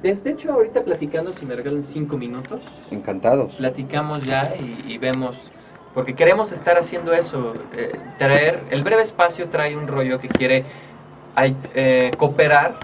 Desde hecho, ahorita platicando, si me regalan 5 minutos, Encantados. platicamos ya y vemos, porque queremos estar haciendo eso, traer, el breve espacio trae un rollo que quiere cooperar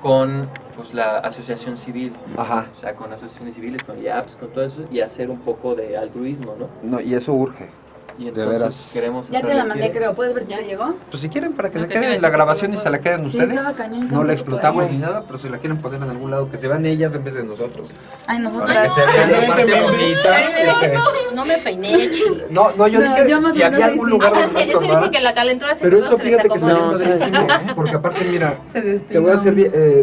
con pues, la asociación civil, Ajá. o sea, con asociaciones civiles, con IAPS, con todo eso, y hacer un poco de altruismo, ¿no? No, y eso urge. Y De entonces veras. queremos... Ya te la mandé, creo. ¿Puedes ver si ¿Ya? te llegó? Pues si quieren, para que Ah, se te iba a quede en decir la que grabación no y se la queden Sí, ustedes. estaba cañón, No la explotamos por ahí. ni nada, pero si la quieren poner en algún lado, que se vean ellas en vez de nosotros. Ay, nosotros. Para que se vean la parte bonita. No me peiné, chido. No, yo No, dije yo más si o había menos algún sí. lugar Ah, donde es no que dicen estorbara. que la calentura se Pero quedó, eso se fíjate que desacomodó. está padrísimo, porque aparte mira, Se despeinó. te voy a ser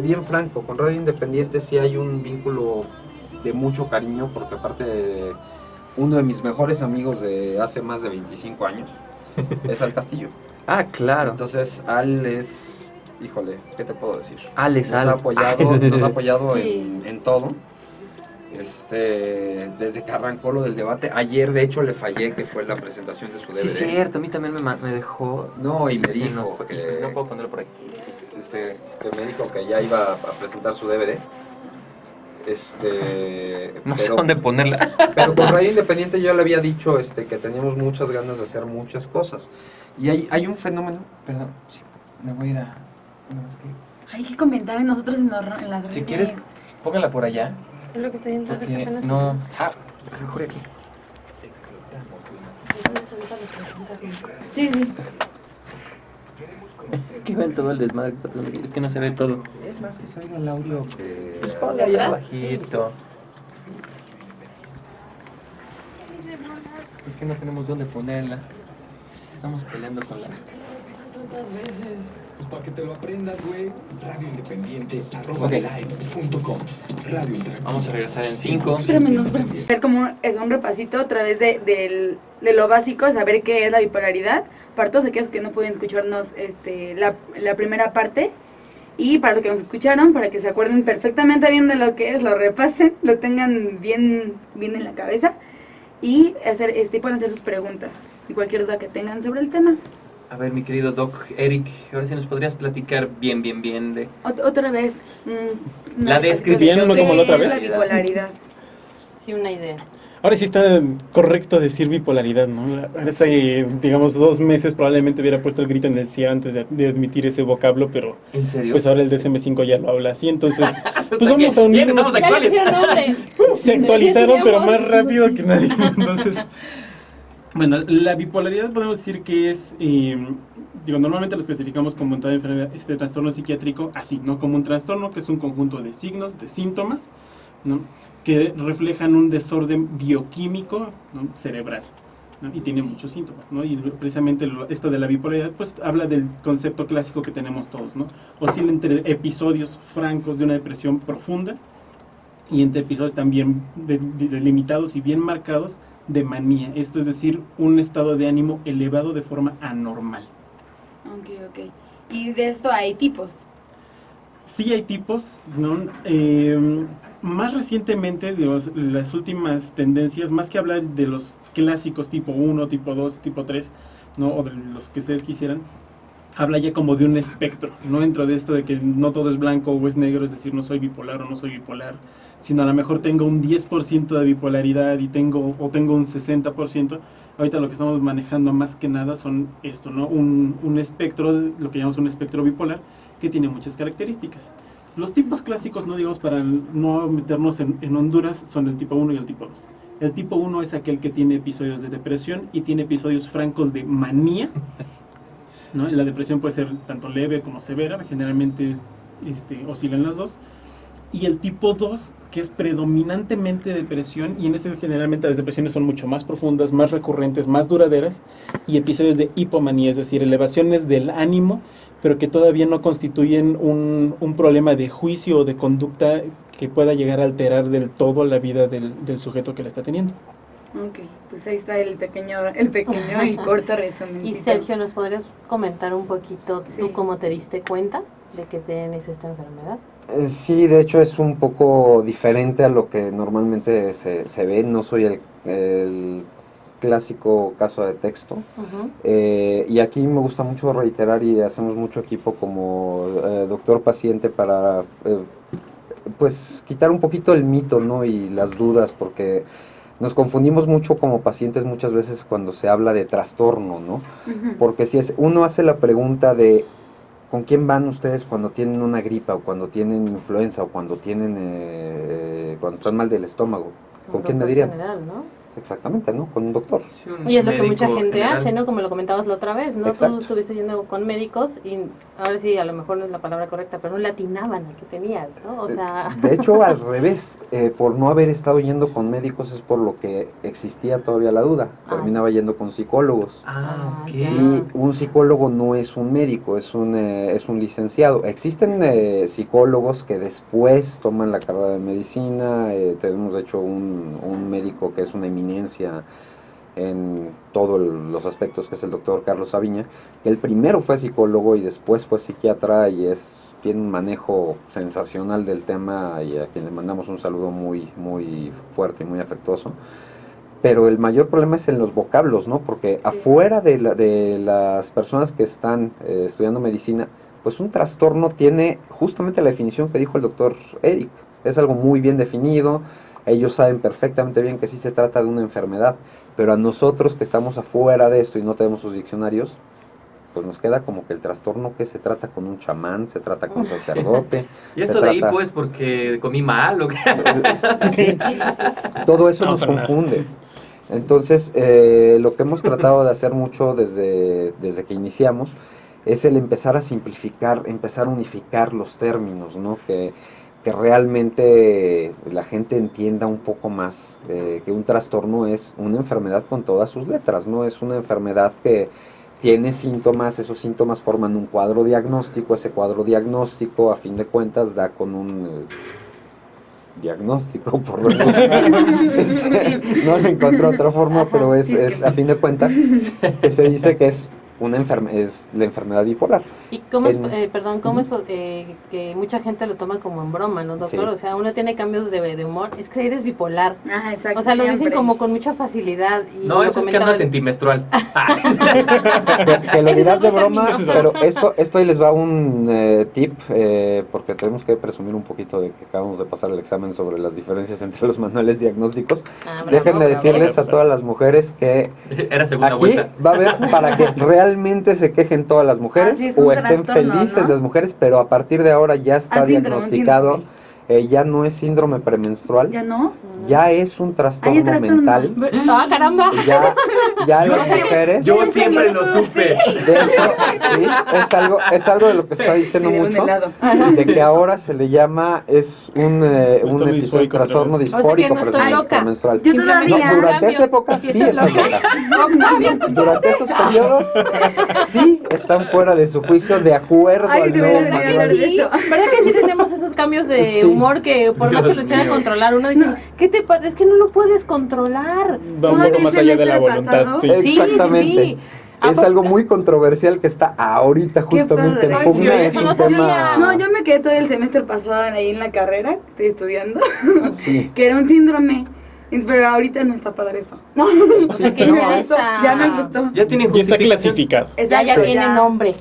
bien franco, con Radio Independiente sí hay un vínculo de mucho cariño, porque aparte uno de mis mejores amigos de hace más de 25 años es Al Castillo. Ah, claro. Entonces Al es, híjole, ¿qué te puedo decir? Alex, Nos Al. ha apoyado Sí. en todo. Desde que arrancó lo del debate. Ayer, de hecho, le fallé, que fue la presentación de su DVD. Sí, cierto, a mí también me dejó... No, y me Sí, dijo nos fue- que, No puedo ponerlo por ahí. que me dijo que ya iba a presentar su DVD. No sé pero, dónde ponerla. pero con Radio Independiente yo le había dicho que teníamos muchas ganas de hacer muchas cosas. Y hay un fenómeno. Perdón, sí, me voy a ir a... no, es que- Hay que comentar en nosotros en las redes. Si quieres, póngala por allá. Es lo que estoy entrando Porque apenas. no... Ah, mejor aquí. Entonces ahorita los presenta. Sí, sí. Que ven todo el desmadre que está pasando aquí. Es que no se ve todo. Es más que salga el audio que... Pues ponle ahí abajito. Es que no tenemos dónde ponerla. Estamos peleando con la... Pues para que te lo aprendas, güey. Radioindependiente Ok. @live.com. Radio Interactiva. Vamos a regresar en 5. Espérame. Hacer como es un repasito a través de lo básico, saber qué es la bipolaridad. Para todos aquellos que no pueden escucharnos la primera parte. Y para los que nos escucharon, para que se acuerden perfectamente bien de lo que es, lo repasen, lo tengan bien en la cabeza. Y pueden hacer sus preguntas y cualquier duda que tengan sobre el tema. A ver, mi querido Doc Eric, ahora sí nos podrías platicar bien de... Otra vez. La descripción de como la otra vez. la bipolaridad. Sí, una idea. Ahora sí está correcto decir bipolaridad, ¿no? Hace, digamos, 2 meses probablemente hubiera puesto el grito en el cielo antes de admitir ese vocablo, pero ¿En serio? pues ahora el DSM-5 ya lo habla así, entonces O pues sea que vamos a bien, unirnos. estamos Ya le actuales. pusieron nombre. Se actualizaron, Sí, pero teníamos. más rápido que nadie. Entonces, bueno, la bipolaridad podemos decir que es, normalmente los clasificamos como tal enfermedad, trastorno psiquiátrico, así, ¿no? Como un trastorno que es un conjunto de signos, de síntomas, ¿no? Que reflejan un desorden bioquímico, ¿no? Cerebral, ¿no? Y tiene muchos síntomas, ¿no? Y precisamente esto de la bipolaridad, pues habla del concepto clásico que tenemos todos, ¿no? Oscila entre episodios francos de una depresión profunda y entre episodios también delimitados y bien marcados de manía. Esto es decir, un estado de ánimo elevado de forma anormal. Ok. Y de esto hay tipos. Sí hay tipos, ¿no? Más recientemente, digamos, las últimas tendencias, más que hablar de los clásicos tipo 1, tipo 2, tipo 3, ¿no? O de los que ustedes quisieran, habla ya como de un espectro, no dentro de esto de que no todo es blanco o es negro, es decir, no soy bipolar o no soy bipolar, sino a lo mejor tengo un 10% de bipolaridad y tengo un 60%. Ahorita lo que estamos manejando más que nada son esto, ¿no? Un espectro, lo que llamamos un espectro bipolar, que tiene muchas características. Los tipos clásicos, no digamos para no meternos en Honduras, son el tipo 1 y el tipo 2. El tipo 1 es aquel que tiene episodios de depresión y tiene episodios francos de manía, ¿no? La depresión puede ser tanto leve como severa, generalmente oscilan las dos. Y el tipo 2, que es predominantemente depresión, y en ese generalmente las depresiones son mucho más profundas, más recurrentes, más duraderas, y episodios de hipomanía, es decir, elevaciones del ánimo, pero que todavía no constituyen un problema de juicio o de conducta que pueda llegar a alterar del todo la vida del sujeto que la está teniendo. Ok, pues ahí está el pequeño y corto resumen. Y Sergio, ¿nos podrías comentar un poquito Sí. tú cómo te diste cuenta de que tienes esta enfermedad? Sí, de hecho es un poco diferente a lo que normalmente se ve. No soy el clásico caso de texto. Ujú. Y aquí me gusta mucho reiterar y hacemos mucho equipo como doctor-paciente para pues quitar un poquito el mito, ¿no? Y las dudas, porque nos confundimos mucho como pacientes muchas veces cuando se habla de trastorno, ¿no? Ujú. Porque si uno hace la pregunta de ¿con quién van ustedes cuando tienen una gripa o cuando tienen influenza o cuando cuando están mal del estómago? ¿Con quién me Doctor dirían? general, ¿no? Exactamente, ¿no? Con un doctor. Sí, un Y es lo que mucha médico gente general. hace, ¿no? Como lo comentabas la otra vez, ¿no? Exacto. Tú estuviste yendo con médicos y ahora sí, a lo mejor no es la palabra correcta, pero no le atinaban a que tenías, ¿no? O sea... De hecho, al revés, por no haber estado yendo con médicos es por lo que existía todavía la duda. Ah. Terminaba yendo con psicólogos. Ah, ok. Ya. Y un psicólogo no es un médico, es un licenciado. Existen psicólogos que después toman la carrera de medicina. Tenemos de hecho un médico que es una eminencia en todos los aspectos, que es el doctor Carlos Aviña, que el primero fue psicólogo y después fue psiquiatra y tiene un manejo sensacional del tema, y a quien le mandamos un saludo muy, muy fuerte y muy afectuoso. Pero el mayor problema es en los vocablos, ¿no? Porque afuera de las personas que están estudiando medicina, pues un trastorno tiene justamente la definición que dijo el doctor Eric. Es algo muy bien definido, ellos saben perfectamente bien que sí se trata de una enfermedad, pero a nosotros que estamos afuera de esto y no tenemos sus diccionarios, pues nos queda como que el trastorno que se trata con un chamán, se trata con un sacerdote. ¿Y eso se de ahí trata- pues porque comí mal o qué? Sí, todo eso No, nos para nada. confunde. Entonces, lo que hemos tratado de hacer mucho desde que iniciamos es el empezar a simplificar, empezar a unificar los términos, ¿no? Que realmente la gente entienda un poco más que un trastorno es una enfermedad con todas sus letras, ¿no? Es una enfermedad que tiene síntomas, esos síntomas forman un cuadro diagnóstico, ese cuadro diagnóstico a fin de cuentas da con un diagnóstico, por lo menos. No le encontré otra forma, pero es a fin de cuentas que se dice que es es la enfermedad bipolar. ¿Y cómo es, En- perdón, cómo es que mucha gente lo toma como en broma, ¿no, doctor? Sí. O sea, uno tiene cambios de humor, es que eres bipolar. Ajá, exacto. O sea, lo dicen siempre. como con mucha facilidad. Y No, lo eso es que comentaba andas el- sentimenstrual. Que lo Ese dirás es de otro broma, camino. pero esto ahí les va un tip, porque tenemos que presumir un poquito de que acabamos de pasar el examen sobre las diferencias entre los manuales diagnósticos. Ah, bravo, Déjenme bravo. decirles a todas las mujeres que Era segunda aquí vuelta. va a haber para que realmente se quejen todas las mujeres sí, es un o estén trastorno, felices ¿no? las mujeres, pero a partir de ahora ya está Síndrome, diagnosticado, síndrome. ya no es síndrome premenstrual, ¿Ya no? ya es un trastorno trastorno. mental, ¡Ah, caramba! ya Yo las siempre- mujeres, Yo siempre lo supe. de hecho, sí, es algo de lo que está diciendo Me dieron mucho, helado. de que ahora se le llama, es un episodio, disfórico trastorno otra vez. disfórico O sea que no estoy loca. premenstrual. Yo Simplemente todavía. No, durante cambios. esa época Sí, sí estás estás loca. loca. Durante esos periodos sí están fuera de su juicio de acuerdo Ay, al debería nuevo de manual. hablar de Sí, eso. ¿verdad que sí tenemos esos cambios de Sí. humor que por más que Dios los quieran mío. controlar, uno dice, No. ¿qué te pasa? Es que no lo puedes controlar. Va un ¿Todo poco el más allá de la semestre voluntad. pasado? Sí. Sí, sí, Exactamente. sí. ¿A Es poco? algo muy controversial que está ahorita justamente en padre. pugna. Ay, sí, Es sí, un no sabía. tema. No, yo me quedé todo el semestre pasado ahí en la carrera, que estoy estudiando, Sí. que era un síndrome. Pero ahorita no está padre eso. No, O sea que no, ya eso, está. ya me gustó. Ya tiene Ya está justificación. clasificado. Ya Exacto, tiene nombre.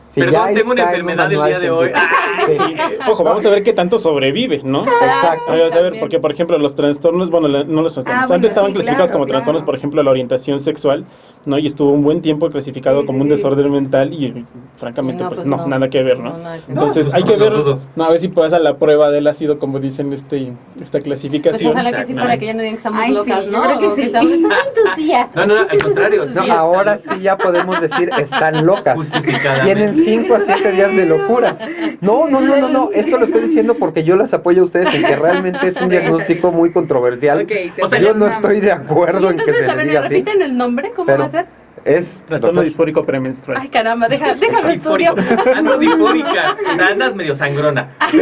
Sí, Perdón, ya tengo una está en un enfermedad el manual día de hoy. científico. Sí. Ojo, vamos a ver qué tanto sobrevive, ¿no? Exacto. Vamos a ver, También. porque por ejemplo los trastornos, bueno, no los trastornos, bueno, antes estaban sí, clasificados claro, como trastornos, claro. por ejemplo, la orientación sexual, ¿no? Y estuvo un buen tiempo clasificado Sí, como sí, un sí. desorden mental y francamente, No, pues pues no, no. nada que ver, ¿no? No, nada que ver. Entonces pues, hay que no lo ver, dudo. no, a ver si pasa la prueba del ácido, como dicen esta Pues clasificación. ojalá que sí, para que ya no digan que estamos Ay, sí, locas, yo ¿no? creo que O sí. estamos en tus días. No, no, no, al contrario. No, sí ahora está sí ya podemos decir están locas. justificadamente. Tienen 5 a 7 días de locuras. No. Esto lo estoy diciendo porque yo las apoyo a ustedes en que realmente es un diagnóstico muy controversial. Ok, te O sea, Yo no perdonamos. estoy de acuerdo en que Entonces, se a le ver, diga ¿me así. repiten el nombre? ¿Cómo Pero va a ser? es Trastorno doctor- disfórico premenstrual. Ay, caramba, déjalo estudio. Difórico. Ando difórica. O sea, andas medio sangrona. Sí,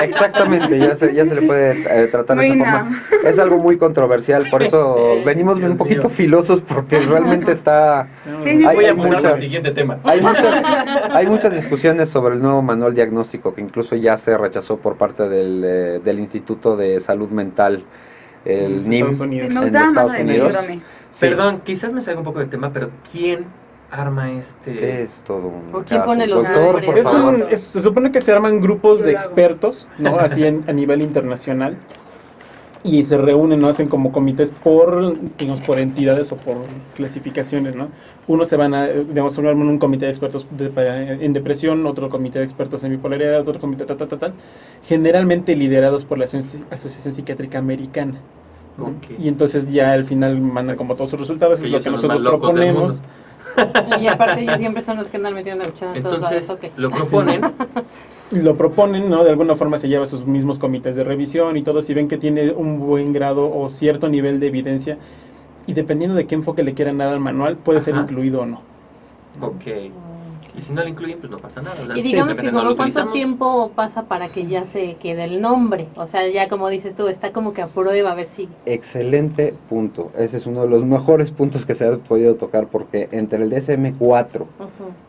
exactamente, ya se le puede tratar de esa Bueno. forma. Es algo muy controversial, por eso venimos Dios un poquito mío. filosos porque realmente está... Sí, sí, Hay Voy a pasar muchas- al siguiente tema. Hay muchas discusiones sobre el nuevo manual diagnóstico que incluso ya se rechazó por parte del Instituto de Salud Mental, En el los NIM. Estados Sí, Unidos. me en gustaba más Estados lo de Unidos. síndrome. Sí. Perdón, quizás me salga un poco del tema, pero ¿quién arma ¿Qué es todo un ¿O quién caso? pone los Doctor, nombres? por favor. Se supone que se arman grupos Yo de lo hago. expertos, ¿no? Así a nivel internacional. Y se reúnen, ¿no? Hacen como comités por, digamos, por entidades o por clasificaciones, ¿no? Unos se van a, digamos, arman un comité de expertos en depresión, otro comité de expertos en bipolaridad, otro comité tal, generalmente liderados por la Asociación Psiquiátrica Americana. ¿no? Ok. Y entonces ya al final mandan como todos sus resultados, es Ellos lo que son los nosotros más locos del proponemos. mundo. Y aparte ellos siempre son los que andan metiendo la cuchara en todos lados. Entonces, Ok. lo proponen. Lo proponen, ¿no? De alguna forma se lleva a sus mismos comités de revisión y todo, si ven que tiene un buen grado o cierto nivel de evidencia, y dependiendo de qué enfoque le quieran dar al manual, puede ser Ajá. incluido o no. Ok. Y si no lo incluyen, pues no pasa nada. O sea, Y digamos que depende, no como lo cuánto utilizamos. tiempo pasa para que ya se quede el nombre. O sea, ya como dices tú, está como que a prueba a ver si. Excelente punto. Ese es uno de los mejores puntos que se ha podido tocar porque entre el DSM-4 Ujú.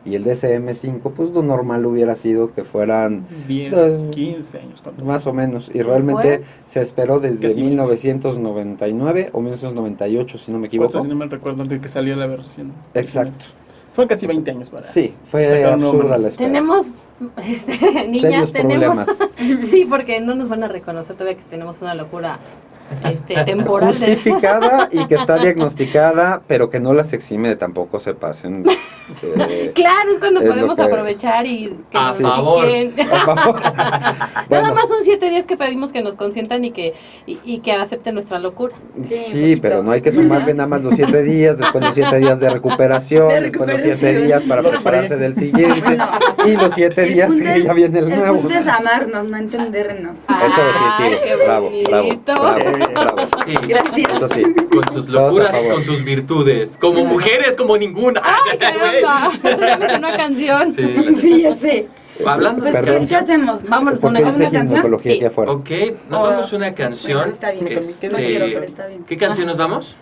y el DSM-5, pues lo normal hubiera sido que fueran 10, 15 años. ¿cuánto? más o menos. Y realmente fue? se esperó desde Casi 1999 o 1998, si no me equivoco. Si no me recuerdo, antes de que salió la versión. Exacto. Fue casi 20 años para. Sí, fue sacar un nuevo absurda manual. la espera. Tenemos, niñas, Serios tenemos. problemas. Sí, porque no nos van a reconocer todavía que tenemos una locura temporal. Justificada y que está diagnosticada, pero que no las exime de tampoco se pasen. Claro, es cuando Es lo podemos que- aprovechar y que A nos favor. chequen. Por favor. Nada Bueno, más son 7 días que pedimos que nos consientan y que acepten nuestra locura. Sí, sí, un poquito. pero no hay que sumarle nada más los 7 días, después los 7 días de recuperación, De después los recuperación. 7 días para Los prepararse del siguiente, Bueno, y los 7 el días punto que es- ya viene el nuevo. punto es amarnos, no entendernos. Eso Ay, definitivo. qué Bravo, bravo, bonito. bravo, bravo. Sí, Gracias. Eso sí. con sus Todos a locuras, favor. con sus virtudes. Como mujeres, como ninguna. ¡Ay, caramba! Esto ya me sonó a canción. Sí, la- Sí, ya sé. Hablando de Pues, ¿qué canción. hacemos? Vámonos a ¿Por una qué ¿Vamos dice a una canción? ginecología Sí. aquí afuera? Ok, nos O- vamos a una canción. Bueno, está bien. Este, No quiero, pero está bien. ¿Qué canción nos vamos?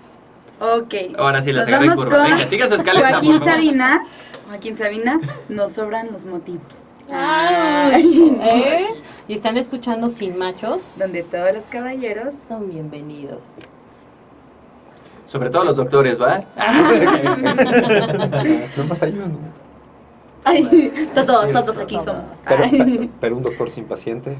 Ok. Ahora sí las Nos agarré en vamos curva. con Venga, sigan su escaleta, Joaquín por favor. Sabina. Joaquín Sabina, nos sobran los motivos. Ay, ¿eh? Y están escuchando Sin Machos. Donde todos los caballeros. Son bienvenidos. Sobre todo los doctores, ¿va? No más ayuda, ¿no? Ay, todos aquí somos. Pero, Ay, pero un doctor sin paciente.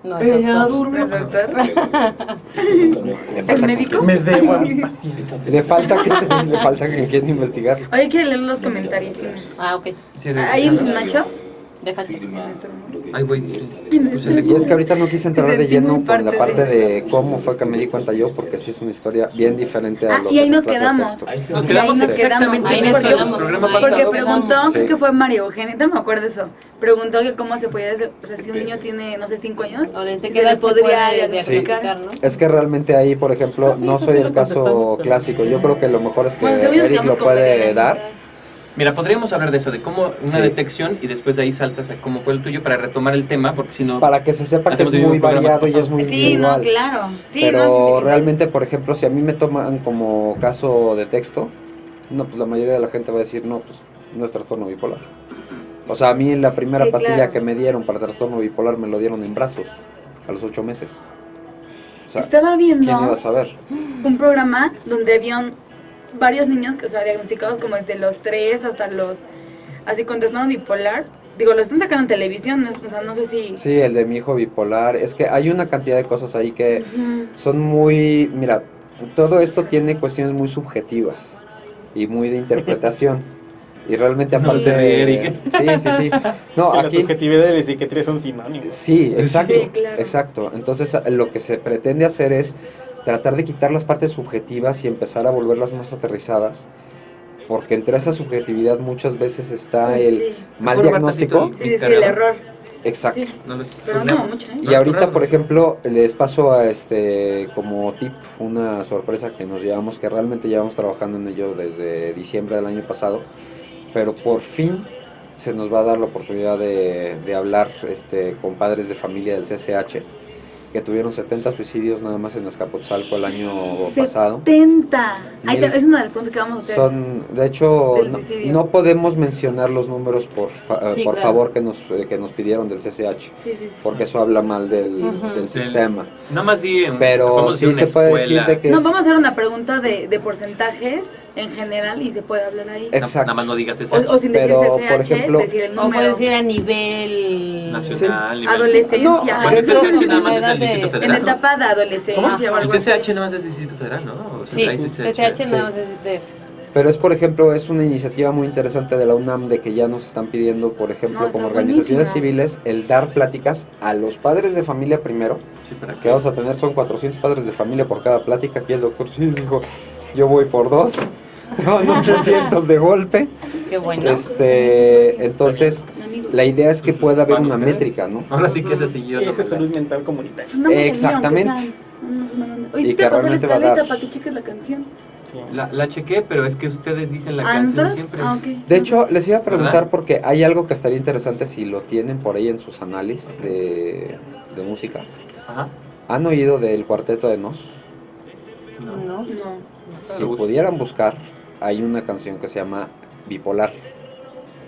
No, Ella doctor. durmió. ¿es doctor? Le ¿Es falta médico? Me debo a mis pacientes. Le falta que quien investigar. Oye, hay que leer los comentarios. Sí. Ah, ok. Sí, ¿Hay un sin macho? Deja el Ay, güey. Y es que ahorita no quise entrar de Sentí lleno muy con la parte parte de- de cómo fue que me di cuenta yo, porque sí es una historia bien diferente a Ah, lo y que ahí se nos trata quedamos. el texto. Nos Y ahí quedamos nos exactamente Ahí en nos eso, quedamos. el programa Ahí pasado. Porque nos preguntó, quedamos. creo Sí. que fue María Eugenia, no me acuerdo eso. Preguntó que cómo se podía, o sea, si un niño tiene, no sé, 5 años, O desde si qué se le edad se podría puede diagnosticar. diagnosticar, ¿no? Es que realmente ahí, por ejemplo, Sí, no eso soy sí el lo contestamos, caso pero- clásico. Yo creo que lo mejor es que Bueno, según yo nos Eric quedamos lo con puede María dar. Eugenia. Mira, podríamos hablar de eso, de cómo una Sí. detección y después de ahí saltas a cómo fue el tuyo para retomar el tema, porque si no... Para que se sepa que es Hacemos el muy mismo programa variado y pasado. es muy Sí, individual. no, claro. Sí, Pero no, es individual. realmente, por ejemplo, si a mí me toman como caso de texto, no, pues la mayoría de la gente va a decir, no, pues no es trastorno bipolar. O sea, a mí la primera Sí, pastilla claro. que me dieron para trastorno bipolar me lo dieron en brazos, a los 8 meses. O sea, Estaba ¿quién iba viendo a saber? un programa donde habían varios niños, o sea, diagnosticados como desde los 3 hasta los, así con trastorno bipolar. Digo, lo están sacando en televisión, o sea, no sé si... Sí, el de mi hijo bipolar. Es que hay una cantidad de cosas ahí que Ujú. son muy... Mira, todo esto tiene cuestiones muy subjetivas y muy de interpretación. Y realmente No aparte se ríe, de... Eric. Sí, sí, sí. No, Es que la aquí... subjetividad y la psiquiatría son sinónimos. Sí, exacto, Sí, claro. exacto. Entonces lo que se pretende hacer es tratar de quitar las partes subjetivas y empezar a volverlas más aterrizadas, porque entre esa subjetividad muchas veces está el Sí. mal Mejor diagnóstico. Marta, Sí, sí, el error. Exacto. Sí, No lo- pero no como mucho, ¿eh? Y ahorita, por ejemplo, les paso a como tip una sorpresa que nos llevamos, que realmente llevamos trabajando en ello desde diciembre del año pasado, pero por fin se nos va a dar la oportunidad de hablar con padres de familia del CCH, que tuvieron 70 suicidios nada más en Azcapotzalco el año pasado. 70. Ahí Mil- es una de las preguntas que vamos a hacer. Son, de hecho, Del no, suicidio. no podemos mencionar los números Sí, por claro. favor que nos pidieron del CCH, Sí, sí, sí. porque eso habla mal del Ujú. sistema. Nada más di... Pero podemos decir sí se una puede decir escuela. de que No, es- vamos a hacer una pregunta de porcentajes en general y se puede hablar ahí. Exacto. Nada más no digas eso. O sin decir Pero, CCH, por ejemplo, decir el O número. puedes ir a nivel Nacional, nivel- Adolescencia. No, Bueno, el eso- CCH nada más es edad el de- Distrito En Federal, ¿no? etapa de adolescencia o El algo así. CCH nada más es el Distrito Federal, ¿no? O sea, Sí, hay CCH nada más es de... Pero es, por ejemplo, es una iniciativa muy interesante de la UNAM de que ya nos están pidiendo, por ejemplo, No, está como organizaciones buenísimo. civiles, el dar pláticas a los padres de familia primero, Sí, ¿para que qué? vamos a tener, son 400 padres de familia por cada plática. Aquí el doctor sí dijo, yo voy por 2, son 800 de golpe. Qué bueno. Entonces, la idea es que pueda haber una métrica, ¿no? Ahora sí que es así yo. Esa es salud mental comunitaria. Una melodía, Exactamente. aunque sea. Oye, Y ¿sí que te pasó la realmente va a escaleta dar. para que cheques la canción? Sí. La chequé, pero es que ustedes dicen la Ah, canción ¿entonces? siempre. Ah, ok. De hecho, les iba a preguntar ¿Verdad? porque hay algo que estaría interesante si lo tienen por ahí en sus análisis de música. Ajá. ¿Han oído del Cuarteto de Nos? No. No. No. Si pudieran buscar, hay una canción que se llama Bipolar,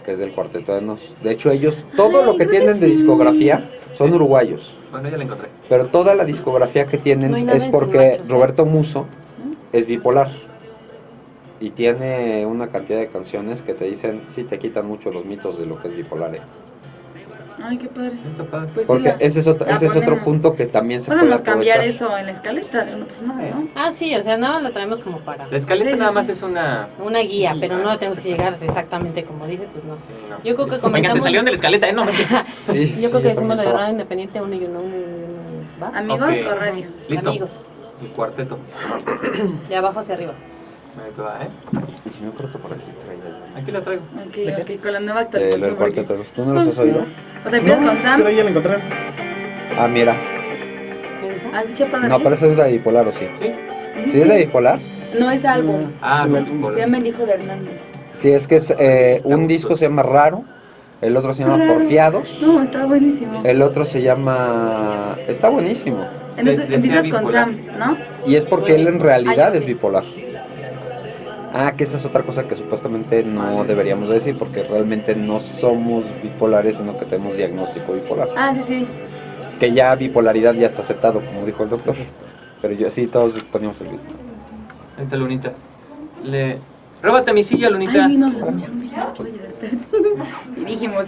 que es del Cuarteto de Nos. De hecho, ellos, todo Ay, lo que creo que tienen de sí. discografía son uruguayos, Bueno, ya la encontré. pero toda la discografía que tienen No hay nada es en porque Sin Machos, ¿eh? Roberto Muso es bipolar. Y tiene una cantidad de canciones que te dicen, sí te quitan mucho los mitos de lo que es bipolar. Ay, qué padre. Está padre. Pues sí, Porque la- ese es otro, la ese es otro ponemos. punto que también se puede Podemos cambiar aprovechar. eso en la escaleta, no pasa nada, ¿no? Ah, sí, o sea, nada más la traemos como para La escaleta Sí, nada sí, más sí. es una... una guía, pero no tenemos que llegar exactamente como dice, pues no. Sí, no. Yo creo que Venga, se comenzamos... salieron de la escaleta, ¿eh? No, Sí, Yo sí, creo que también decimos lo de estaba. radio independiente, uno y uno, ¿va? ¿Amigos Ok. o radio? Listo. Amigos, El cuarteto. de abajo hacia arriba. Ahí te va, ¿eh? Y si no, creo que por aquí traía yo. Aquí la traigo. Ok, ok, con la nueva Lo actualización. del Cuarteto de Nos. ¿Tú no los has oído? O sea, empiezas con Sam. Pero ya la encontraron. Ah, mira. ¿Es esa? Ah, escucha padre. No, pero esa es la de bipolar, ¿o sí? ¿Sí? ¿Sí es la de bipolar? No es álbum. Ah, No. por- Se llama El Hijo de Hernández. Sí, es que es, un disco se llama Raro, el otro se llama Raro. Porfiados, No, está buenísimo. el otro se llama... Está buenísimo. Entonces decía empiezas con bipolar. Sam, ¿no? Y es porque él en realidad Ay, es ok. bipolar. Ah, que esa es otra cosa que supuestamente no deberíamos decir, porque realmente no somos bipolares, sino que tenemos diagnóstico bipolar. Ah, sí, sí. Que ya bipolaridad ya está aceptado, como dijo el doctor. Pero yo sí, todos poníamos el beat. Ahí está Lunita. Róbate mi silla, Lunita. Ay, no, dijimos que iba a llegar tarde. Y dijimos.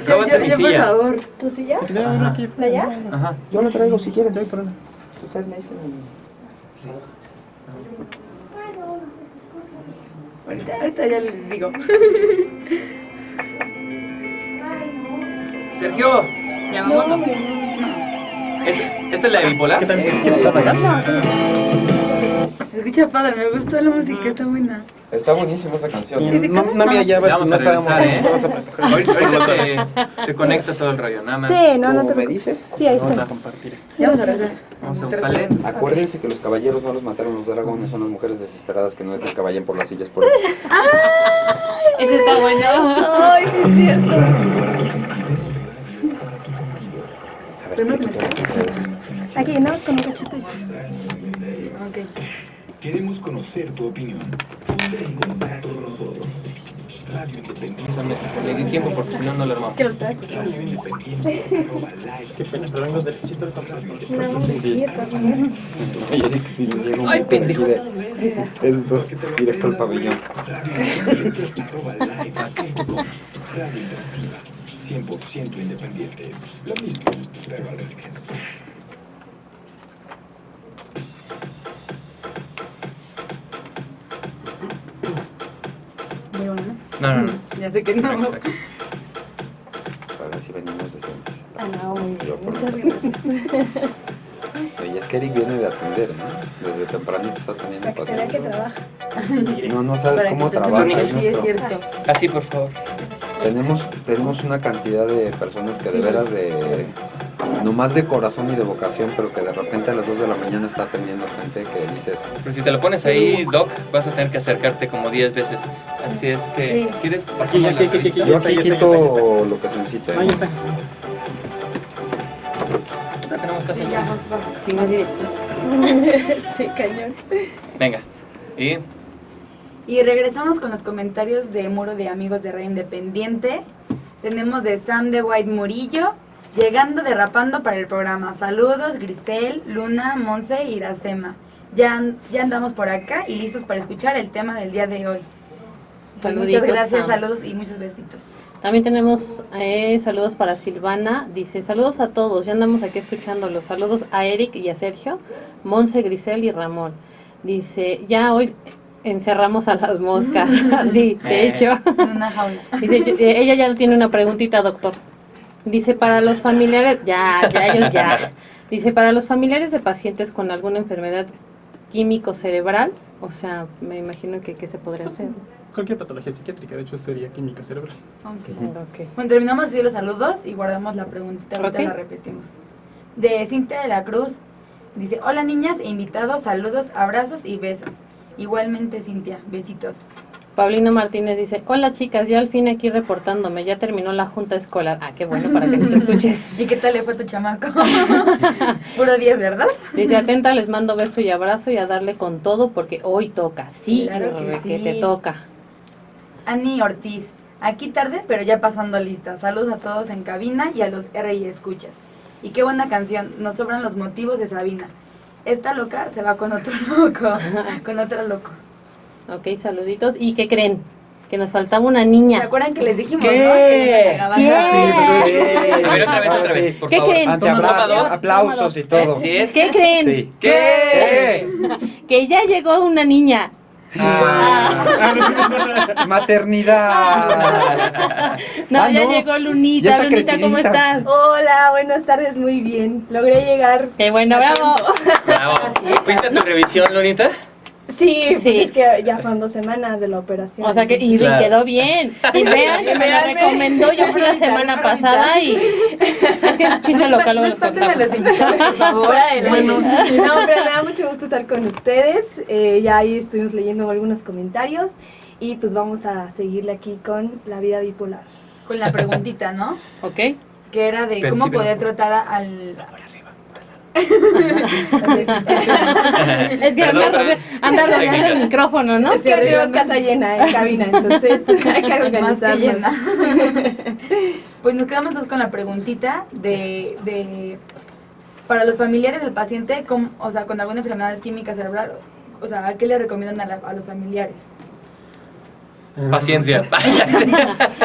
Róbate mi Yo, por silla. favor. ¿Tu silla? No, aquí ¿De allá? Ajá. Yo lo traigo si quieren. Doy por una. Ustedes me dicen. Ahorita ya les digo. Sergio, Ya vamos, ¿no? ¿esta es la de bipolar? ¿Qué tal? ¿Qué está pagando? Escucha padre, me gustó la música, está buena. Está buenísima esa canción. Sí, sí, No, no me hallaba Vamos si a no estábamos. regresar, ¿eh? Vamos a platicar. Ahorita te conecto todo el rollo, nada más. Sí, no, no ¿Cómo te me preocupes. dices? Sí, ahí Vamos está. a Compartir esto. Ya vamos a Gracias. regresar. Vamos a un 3 palé. segundos. Acuérdense que los caballeros no los mataron los dragones, son las mujeres desesperadas que no dejan que vayan por las sillas por Ese está bueno. Ay, sí es cierto. Para tus sentidos. Para tus sentidos. A ver, Primero ¿qué que quieres? Aquí, nada más con un cachito ya. Ok. Queremos conocer tu opinión. Ponte en contacto con nosotros. Radio Independiente. Me di tiempo porque si no, no lo armamos. ¿Qué lo estás escuchando? Radio Independiente. arroba live. Qué pena, pero vengo derechito del concierto. No, sí, está bien. Si les llega un Ay, buque pendejo. de esos dos, directo al pabellón. Radio Independiente. arroba live.com. Radio Interactiva. 100% independiente. Lo mismo, pero al revés. Muy bueno, No, no, no. Ya sé que no. A ver si venimos decentes. Ah, no, muy Yo bien. por Muchas mi gracias. Oye, es que Eric viene de atender, ¿no? Desde tempranito está teniendo Para que se vea que pacientes. trabaja. No, no sabes Para cómo que te trabaja. sepas es que sí es nuestro- cierto. Así, por favor. Tenemos una cantidad de personas que de veras de nomás de corazón y de vocación, pero que de repente a las 2 de la mañana está atendiendo gente que dices, Pero si te lo pones ahí, Doc, vas a tener que acercarte como 10 veces. Así es que, Sí. ¿quieres? Aquí, aquí, aquí, aquí. yo Ya está, aquí ya está, quito lo que se necesite. Ahí está. No tenemos que hacer. Ya, vamos, vamos. Sí, más directo. Sí, cañón. Venga. Y Y regresamos con los comentarios de Muro de Amigos de Radio Independiente. Tenemos de Sam de White Murillo. Llegando derrapando para el programa. Saludos, Grisel, Luna, Monse y Iracema. ya andamos por acá y listos para escuchar el tema del día de hoy. Pues muchas Saluditos gracias, a- saludos y muchos besitos. También tenemos saludos para Silvana. Dice, saludos a todos, ya andamos aquí escuchándolos. Saludos a Eric y a Sergio, Monse, Grisel y Ramón. Dice, ya hoy encerramos a las moscas. Sí, de hecho. En una jaula. Dice, ella ya tiene una preguntita, doctor. Dice, para los familiares, ellos ya. Dice, para los familiares de pacientes con alguna enfermedad químico-cerebral, o sea, me imagino que ¿qué se podría hacer? Cualquier patología psiquiátrica, de hecho, sería química cerebral. Ok. Ok. Bueno, terminamos así los saludos y guardamos la preguntita, ahorita Ok. la repetimos. De Cintia de la Cruz, dice, hola niñas e invitados, saludos, abrazos y besos. Igualmente Cintia, besitos. Paulino Martínez dice, hola chicas, ya al fin aquí reportándome, ya terminó la junta escolar. Ah, qué bueno para que nos escuches. ¿Y qué tal le fue a tu chamaco? Puro 10, ¿verdad? Dice, atenta, les mando beso y abrazo y a darle con todo porque hoy toca. Sí, Claro que te sí. toca. Ani Ortiz, aquí tarde, pero ya pasando lista. Saludos a todos en cabina y a los R&I escuchas. Y qué buena canción, nos sobran los motivos de Sabina. Esta loca se va con otro loco, con otro loco. Ok, saluditos. ¿Y qué creen? Que nos faltaba una ¿Se niña. acuerdan que les dijimos, ¿Qué? no? Que la ¿Qué? gabana- A ver, otra vez, por ¿Qué favor. creen? Ante Toma abrazos, dos. aplausos y todo. Así es. ¿Qué creen? Sí. ¿Qué? Que ya llegó una niña. Ah, maternidad. No, Ah, ya no. llegó Ya Lunita. está Lunita, ¿cómo crecidita. estás? Hola, buenas tardes, muy bien. Logré llegar. Qué bueno, bravo. Bravo. ¿Fuiste a tu revisión, Lunita? Sí, pues Sí. es que ya fueron 2 semanas de la operación. O sea que, y Claro. quedó bien. Y vean que me la Véanme. recomendó. Yo fui la semana pasada y es que es chiste local, luego No les espanten a contamos. los invitados, por favor. Fuera del aire. Bueno. No, pero me da mucho gusto estar con ustedes. Ya ahí estuvimos leyendo algunos comentarios y pues vamos a seguirle aquí con la vida bipolar. Con la preguntita, ¿no? Ok. Que era de cómo Percibe. poder tratar al... Es que Perdón, pero anda es rodeando el técnica. micrófono, ¿no? Es que tenemos casa llena en cabina, entonces hay que Más que organizarnos. llena. Pues nos quedamos entonces con la preguntita de para los familiares del paciente, o sea, con alguna enfermedad química cerebral, o sea, ¿a qué le recomiendan a los familiares? Paciencia.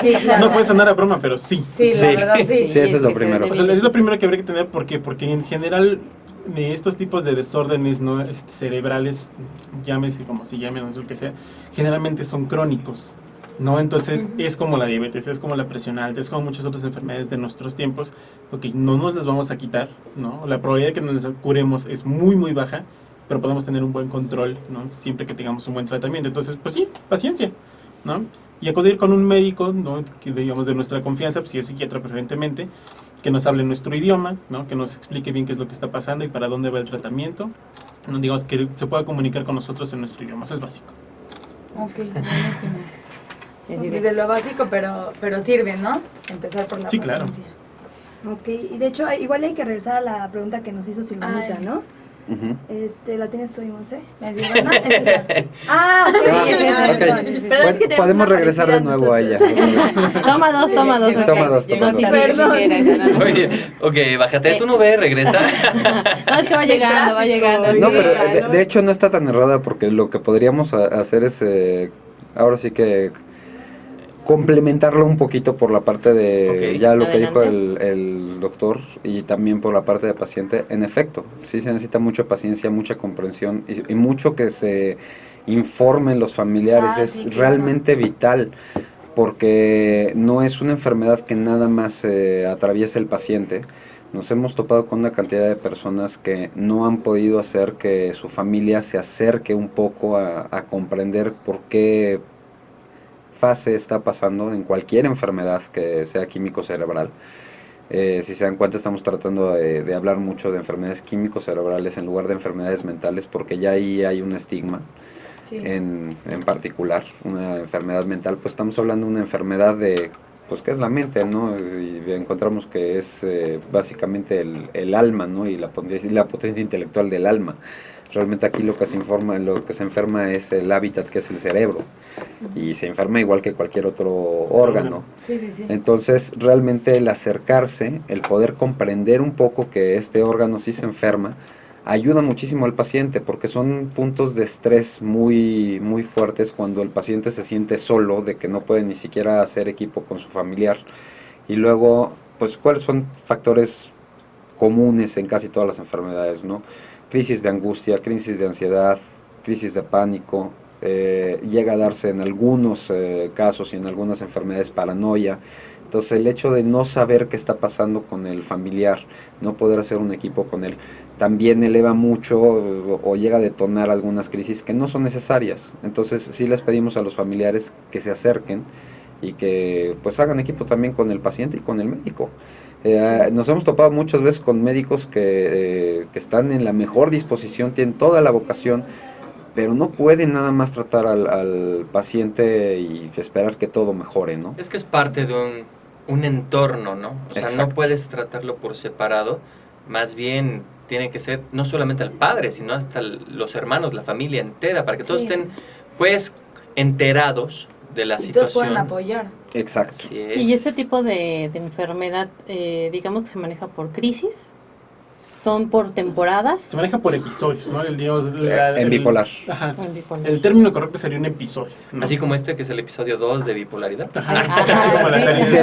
Sí, claro. No puede sonar a broma, pero sí. Sí, la Sí. verdad, sí. Sí, eso es lo que se primero. hace O sea, bien es lo difícil. primero que habría que tener, ¿por qué? Porque en general de estos tipos de desórdenes no cerebrales, llámese como se llamen, o lo que sea, generalmente son crónicos, ¿no? Entonces es como la diabetes, es como la presión alta, es como muchas otras enfermedades de nuestros tiempos, porque no nos las vamos a quitar, ¿no? La probabilidad de que nos las curemos es muy, muy baja, pero podemos tener un buen control, ¿no? Siempre que tengamos un buen tratamiento. Entonces, pues sí, paciencia, ¿no? Y acudir con un médico, ¿no? Que digamos de nuestra confianza, pues si es psiquiatra preferentemente, que nos hable nuestro idioma, ¿no? Que nos explique bien qué es lo que está pasando y para dónde va el tratamiento, ¿no? Digamos que se pueda comunicar con nosotros en nuestro idioma, eso es básico. Ok, buenísimo. Es decir, Desde lo básico, pero sirve, ¿no? Empezar por la Sí, claro. paciencia. Ok, y de hecho igual hay que regresar a la pregunta que nos hizo Silvanita, Ay. ¿no? Ujú. ¿La tienes tú, Monse? ¿Me decís, ¿no? Es esa. Ah, ok. Sí, es esa, Ah, ok. perdón. sí, sí, sí. Pero es que Bueno, tenemos podemos una regresar de parecida nuevo a ella. nosotros. Toma dos, Toma ok. Toma dos, toma No, sí, dos. sí, Perdón. sí, era, no, no. Oye, ok, bájate tu nube, regresa. No, es que va llegando, va llegando. No, sí. pero claro. de hecho no está tan errada porque lo que podríamos hacer es, ahora sí que complementarlo un poquito por la parte de Ok, ya lo que adelante. dijo el doctor y también por la parte de paciente. En efecto, sí se necesita mucha paciencia, mucha comprensión y mucho que se informen los familiares. Ah, Es sí, claro. realmente vital porque no es una enfermedad que nada más atraviesa el paciente. Nos hemos topado con una cantidad de personas que no han podido hacer que su familia se acerque un poco a comprender por qué fase está pasando en cualquier enfermedad que sea químico-cerebral. Si se dan cuenta, estamos tratando de hablar mucho de enfermedades químico-cerebrales en lugar de enfermedades mentales porque ya ahí hay un estigma. Sí. En particular, una enfermedad mental, pues estamos hablando de una enfermedad de, pues que es la mente, ¿no? Y encontramos que es básicamente el alma, ¿no? Y la potencia intelectual del alma. Realmente aquí lo que se enferma es el hábitat, que es el cerebro, y se enferma igual que cualquier otro órgano. Sí, sí, sí. Entonces, realmente el acercarse, el poder comprender un poco que este órgano sí se enferma, ayuda muchísimo al paciente porque son puntos de estrés muy, muy fuertes cuando el paciente se siente solo, de que no puede ni siquiera hacer equipo con su familiar. Y luego, pues, ¿cuáles son factores comunes en casi todas las enfermedades, ¿no? Crisis de angustia, crisis de ansiedad, crisis de pánico, llega a darse en algunos casos y en algunas enfermedades paranoia. Entonces el hecho de no saber qué está pasando con el familiar, no poder hacer un equipo con él, también eleva mucho o llega a detonar algunas crisis que no son necesarias. Entonces sí les pedimos a los familiares que se acerquen y que pues hagan equipo también con el paciente y con el médico. Nos hemos topado muchas veces con médicos que están en la mejor disposición, tienen toda la vocación, pero no pueden nada más tratar al paciente y esperar que todo mejore, ¿no? Es que es parte de un entorno, ¿no? O sea, Exacto. no puedes tratarlo por separado, más bien tiene que ser no solamente al padre, sino hasta los hermanos, la familia entera, para que todos Sí. estén, pues, enterados de la Y todos situación. pueden apoyar. Exacto. Así es. Y ese tipo de enfermedad, digamos que se maneja por crisis, son por temporadas, Se maneja por episodios, ¿no? Digamos, En bipolar. Ajá. en bipolar. El término correcto sería un episodio, ¿no? Así como este, que es el episodio 2 de bipolaridad. Ajá. Ajá, Así como la sí. serie. Y si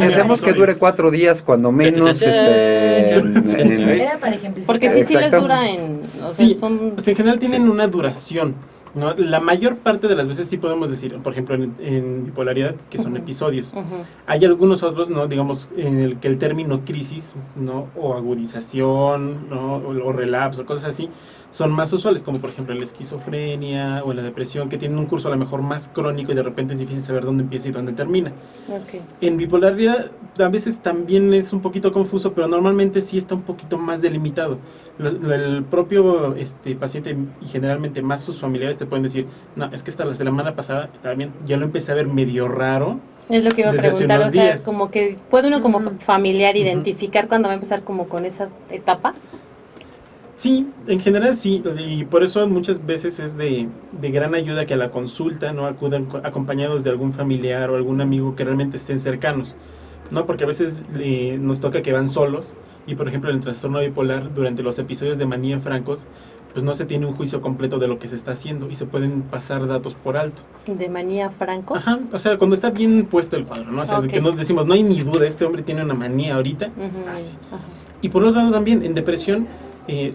hacemos que dure 4 días, cuando menos, Era para ejemplificar. Porque sí les Exactamente. dura o sea, Sí, son... pues en general tienen Sí. una duración, ¿no? La mayor parte de las veces sí podemos decir, por ejemplo, en bipolaridad, que son Ujú. episodios. Ujú. Hay algunos otros, ¿no? Digamos, en el que el término crisis, ¿no? O agudización, ¿no? O relapso, cosas así, son más usuales, como por ejemplo en la esquizofrenia o en la depresión, que tienen un curso a lo mejor más crónico y de repente es difícil saber dónde empieza y dónde termina. Ok. En bipolaridad a veces también es un poquito confuso, pero normalmente sí está un poquito más delimitado. El propio paciente y generalmente más sus familiares te pueden decir, no, es que hasta la semana pasada estaba bien, ya lo empecé a ver medio raro. Es lo que iba a Desde hace preguntar, unos o sea, días. como que puede uno como Ujú. familiar Ujú. identificar cuando va a empezar como con esa etapa. Sí, en general sí, y por eso muchas veces es de gran ayuda que a la consulta no acudan acompañados de algún familiar o algún amigo que realmente estén cercanos, ¿no? Porque a veces nos toca que van solos y por ejemplo en el trastorno bipolar durante los episodios de manía francos pues no se tiene un juicio completo de lo que se está haciendo y se pueden pasar datos por alto. De manía Franco. Ajá, o sea, cuando está bien puesto el cuadro, ¿no? O sea, Ok. que nos decimos, no hay ni duda, este hombre tiene una manía ahorita. Ujú, Así. ajá. Y por otro lado también, en depresión,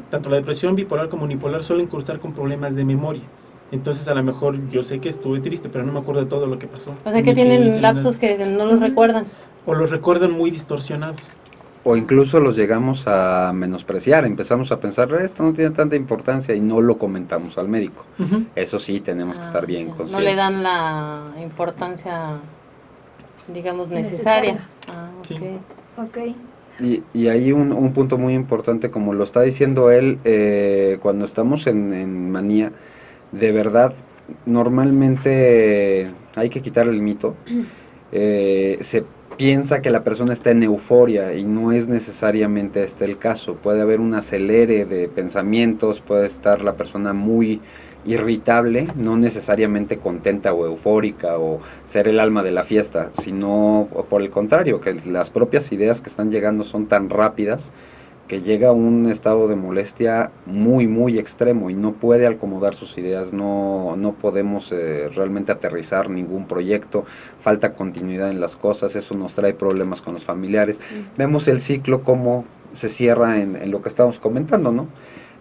tanto la depresión bipolar como unipolar suelen cursar con problemas de memoria. Entonces a lo mejor yo sé que estuve triste, pero no me acuerdo de todo lo que pasó. O sea Ni que hice tienen nada. lapsos que no los recuerdan. O los recuerdan muy distorsionados. o incluso los llegamos a menospreciar, empezamos a pensar, esto no tiene tanta importancia y no lo comentamos al médico. Ujú. Eso sí, tenemos que estar bien Ah, conscientes. no le dan la importancia, digamos, necesaria. Ah, ok. Sí. Ok. Y hay un punto muy importante, como lo está diciendo él, cuando estamos en manía, de verdad, normalmente hay que quitar el mito. Se piensa que la persona está en euforia y no es necesariamente este el caso. Puede haber un acelere de pensamientos, puede estar la persona muy irritable, no necesariamente contenta o eufórica o ser el alma de la fiesta, sino por el contrario, que las propias ideas que están llegando son tan rápidas que llega a un estado de molestia muy muy extremo y no puede acomodar sus ideas, no podemos realmente aterrizar ningún proyecto, falta continuidad en las cosas, eso nos trae problemas con los familiares. Vemos el ciclo como se cierra en lo que estamos comentando, ¿no?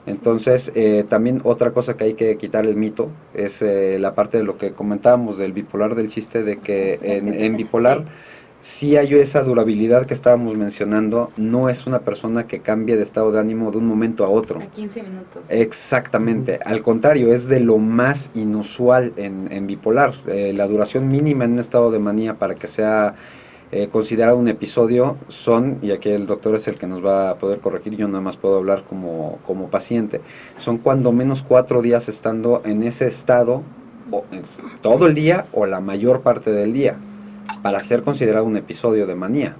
Entonces, también otra cosa que hay que quitar el mito es la parte de lo que comentábamos del bipolar, del chiste de que en bipolar sí hay esa durabilidad que estábamos mencionando, no es una persona que cambie de estado de ánimo de un momento a otro. A 15 minutos. Exactamente, al contrario, es de lo más inusual en bipolar. La duración mínima en un estado de manía para que sea considerado un episodio son, y aquí el doctor es el que nos va a poder corregir, yo nada más puedo hablar como paciente, son cuando menos 4 días estando en ese estado, o, todo el día o la mayor parte del día, para ser considerado un episodio de manía.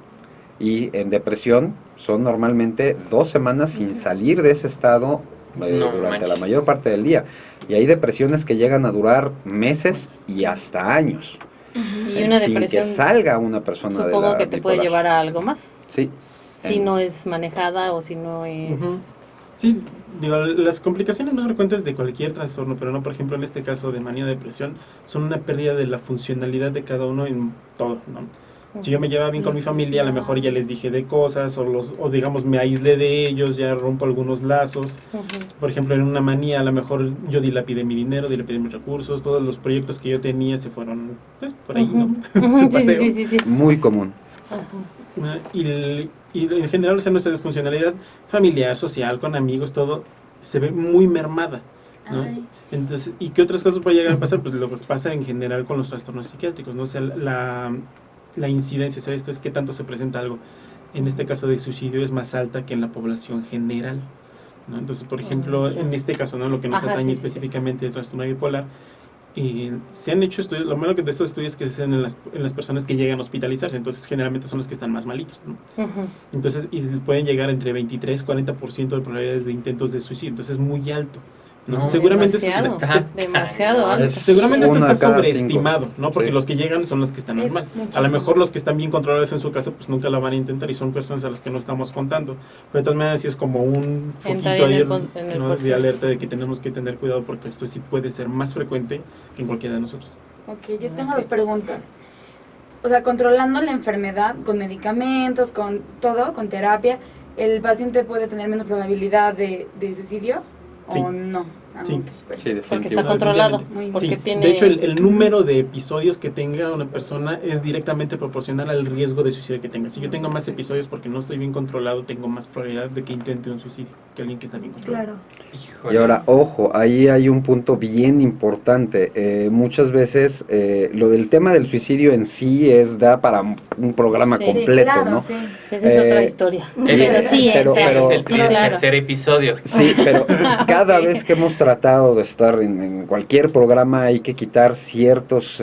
Y en depresión son normalmente 2 semanas sin salir de ese estado No durante manches. la mayor parte del día. Y hay depresiones que llegan a durar meses y hasta años. Y una sin depresión, que salga una persona de supongo la que te puede bipolar. llevar a algo más. Sí. Si no es manejada o si no es... Ujú. Sí, digo, las complicaciones más frecuentes de cualquier trastorno, pero no, por ejemplo, en este caso de manía depresión, son una pérdida de la funcionalidad de cada uno en todo, ¿no? Si yo me llevaba bien con mi familia, a lo mejor ya les dije de cosas, o digamos me aislé de ellos, ya rompo algunos lazos. Por ejemplo, en una manía, a lo mejor yo dilapidé mi dinero, dilapidé mis recursos, todos los proyectos que yo tenía se fueron, pues, por ahí, ¿no? De Sí, paseo. sí. Muy común. Ajá. Y en general, o sea, nuestra funcionalidad familiar, social, con amigos, todo, se ve muy mermada, ¿no? Ay. Entonces, ¿y qué otras cosas puede llegar a pasar? Pues lo que pasa en general con los trastornos psiquiátricos, ¿no? O sea, la incidencia, o sea, esto es qué tanto se presenta algo. En este caso de suicidio es más alta que en la población general, ¿no? Entonces, por ejemplo, en este caso, ¿no? Lo que nos Ajá, atañe sí. específicamente de trastorno bipolar, se han hecho estudios, lo malo que de estos estudios es que se hacen en las personas que llegan a hospitalizarse, entonces generalmente son los que están más malitos, ¿no? Ujú. Entonces, y pueden llegar entre 23-40% de probabilidades de intentos de suicidio, entonces es muy alto, ¿no? No, Seguramente demasiado, esto alto. seguramente esto Una está cada sobreestimado, cinco. ¿no? Porque Sí. los que llegan son los que están Es mal. A muchísimo. lo mejor los que están bien controlados en su casa, pues nunca la van a intentar y son personas a las que no estamos contando. Pero de todas maneras, sí es como un Entrar foquito en ahí, el ¿no? de proceso. alerta de que tenemos que tener cuidado porque esto sí puede ser más frecuente que en cualquiera de nosotros. Ok, yo tengo dos preguntas. O sea, controlando la enfermedad con medicamentos, con todo, con terapia, ¿el paciente puede tener menos probabilidad de suicidio Sí. o no? Ah, Sí. ok, perfecto. Sí, Porque definitivo. está controlado. Definitivamente. Porque Sí, tiene... de hecho el número de episodios que tenga una persona es directamente proporcional al riesgo de suicidio que tenga. Si yo tengo más episodios porque no estoy bien controlado, tengo más probabilidad de que intente un suicidio que alguien que está bien controlado. Claro. Híjole. Y ahora, ojo, ahí hay un punto bien importante. Muchas veces lo del tema del suicidio en sí da para un programa Sí. completo, claro, ¿no? sí. Esa es otra Eh, historia. El- Pero sí pero- entra. Ese es el Sí, claro. tercer episodio. Sí, pero cada Ok. vez que hemos tratado de estar en cualquier programa hay que quitar ciertos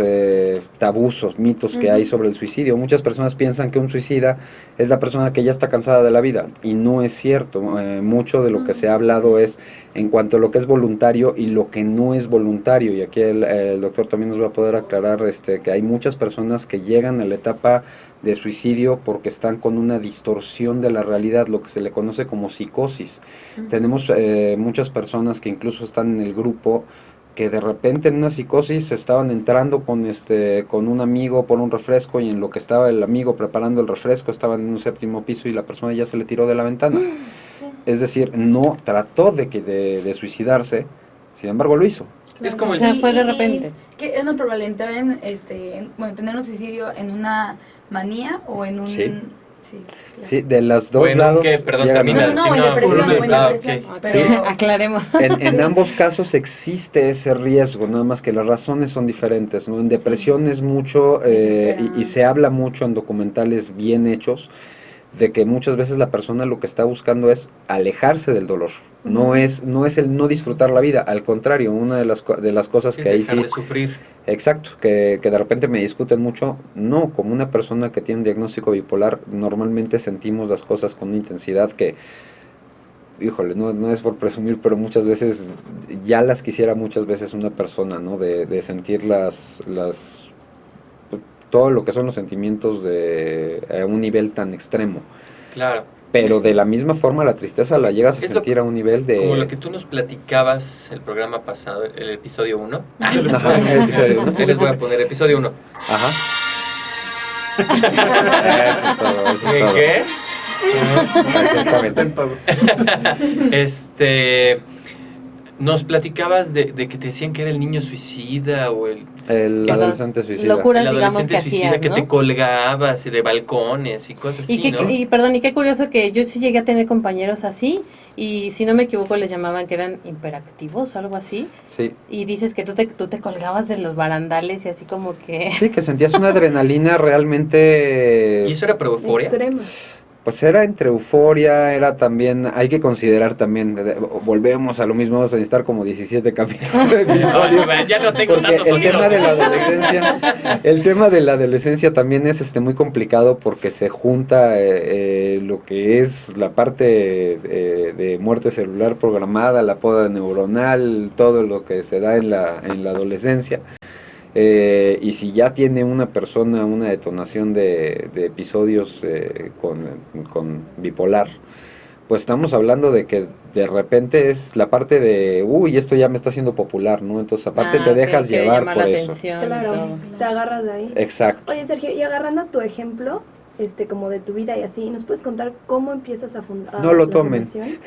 tabús o mitos que hay sobre el suicidio. Muchas personas piensan que un suicida es la persona que ya está cansada de la vida y no es cierto. Mucho de lo que se ha hablado es en cuanto a lo que es voluntario y lo que no es voluntario. Y aquí el doctor también nos va a poder aclarar que hay muchas personas que llegan a la etapa de suicidio porque están con una distorsión de la realidad, lo que se le conoce como psicosis. Tenemos muchas personas que incluso están en el grupo que de repente en una psicosis estaban entrando con un amigo por un refresco y en lo que estaba el amigo preparando el refresco estaban en un séptimo piso y la persona ya se le tiró de la ventana. Es decir, no trató de suicidarse, sin embargo lo hizo. Es como O el... sea, fue de repente. ¿Qué es más probable entrar bueno, tener un suicidio en una manía o en un... Sí. Sí, claro. Sí, de los dos Bueno, lados. ¿qué? Perdón, llegan termina. a- No, o en Sí, depresión, sí. o en Ah, depresión. ok. Pero, Sí. Aclaremos. En ambos casos existe ese riesgo, nada más que las razones son diferentes, ¿no? En depresión es mucho, y se habla mucho en documentales bien hechos, de que muchas veces la persona lo que está buscando es alejarse del dolor, no es el no disfrutar la vida, al contrario, una de las cosas Es que ahí dejar sí, de sufrir. exacto, que de repente me discuten mucho, no, como una persona que tiene un diagnóstico bipolar, normalmente sentimos las cosas con una intensidad que, híjole, no es por presumir, pero muchas veces ya las quisiera muchas veces una persona, ¿no? De sentir todo lo que son los sentimientos a un nivel tan extremo. Claro. Pero de la misma forma la tristeza la llegas a Es sentir a un nivel de... Como lo que tú nos platicabas el programa pasado, el episodio 1. Ajá, el episodio, ¿no? Ahí les voy a poner episodio 1. Ajá. Eso es todo, eso es todo. ¿Qué? Está en todo. Nos platicabas de que te decían que era el niño suicida o el El adolescente suicida. Locuras, el digamos, adolescente que suicida hacían, que ¿no? te colgabas de balcones y cosas así, ¿no? Y perdón, y qué curioso que yo sí llegué a tener compañeros así, y si no me equivoco les llamaban que eran hiperactivos, algo así, Sí. y dices que tú te colgabas de los barandales y así como que... Sí, que sentías una adrenalina realmente... ¿Y eso era por euforia? Extrema. Pues era entre euforia, era también, hay que considerar también, volvemos a lo mismo, vamos a necesitar como 17 episodios. Ya no tengo Porque tantos el sonidos. tema de la adolescencia, el tema de la adolescencia también es muy complicado porque se junta lo que es la parte de muerte celular programada, la poda neuronal, todo lo que se da en la adolescencia. Y si ya tiene una persona una detonación de episodios con bipolar, pues estamos hablando de que de repente es la parte de, uy, esto ya me está haciendo popular, ¿no? Entonces aparte te dejas que llevar llama por la eso. atención y Claro, todo. te agarras de ahí. Exacto. Oye, Sergio, y agarrando tu ejemplo, como de tu vida y así, ¿nos puedes contar cómo empiezas a fundar No lo la tomen. fundación?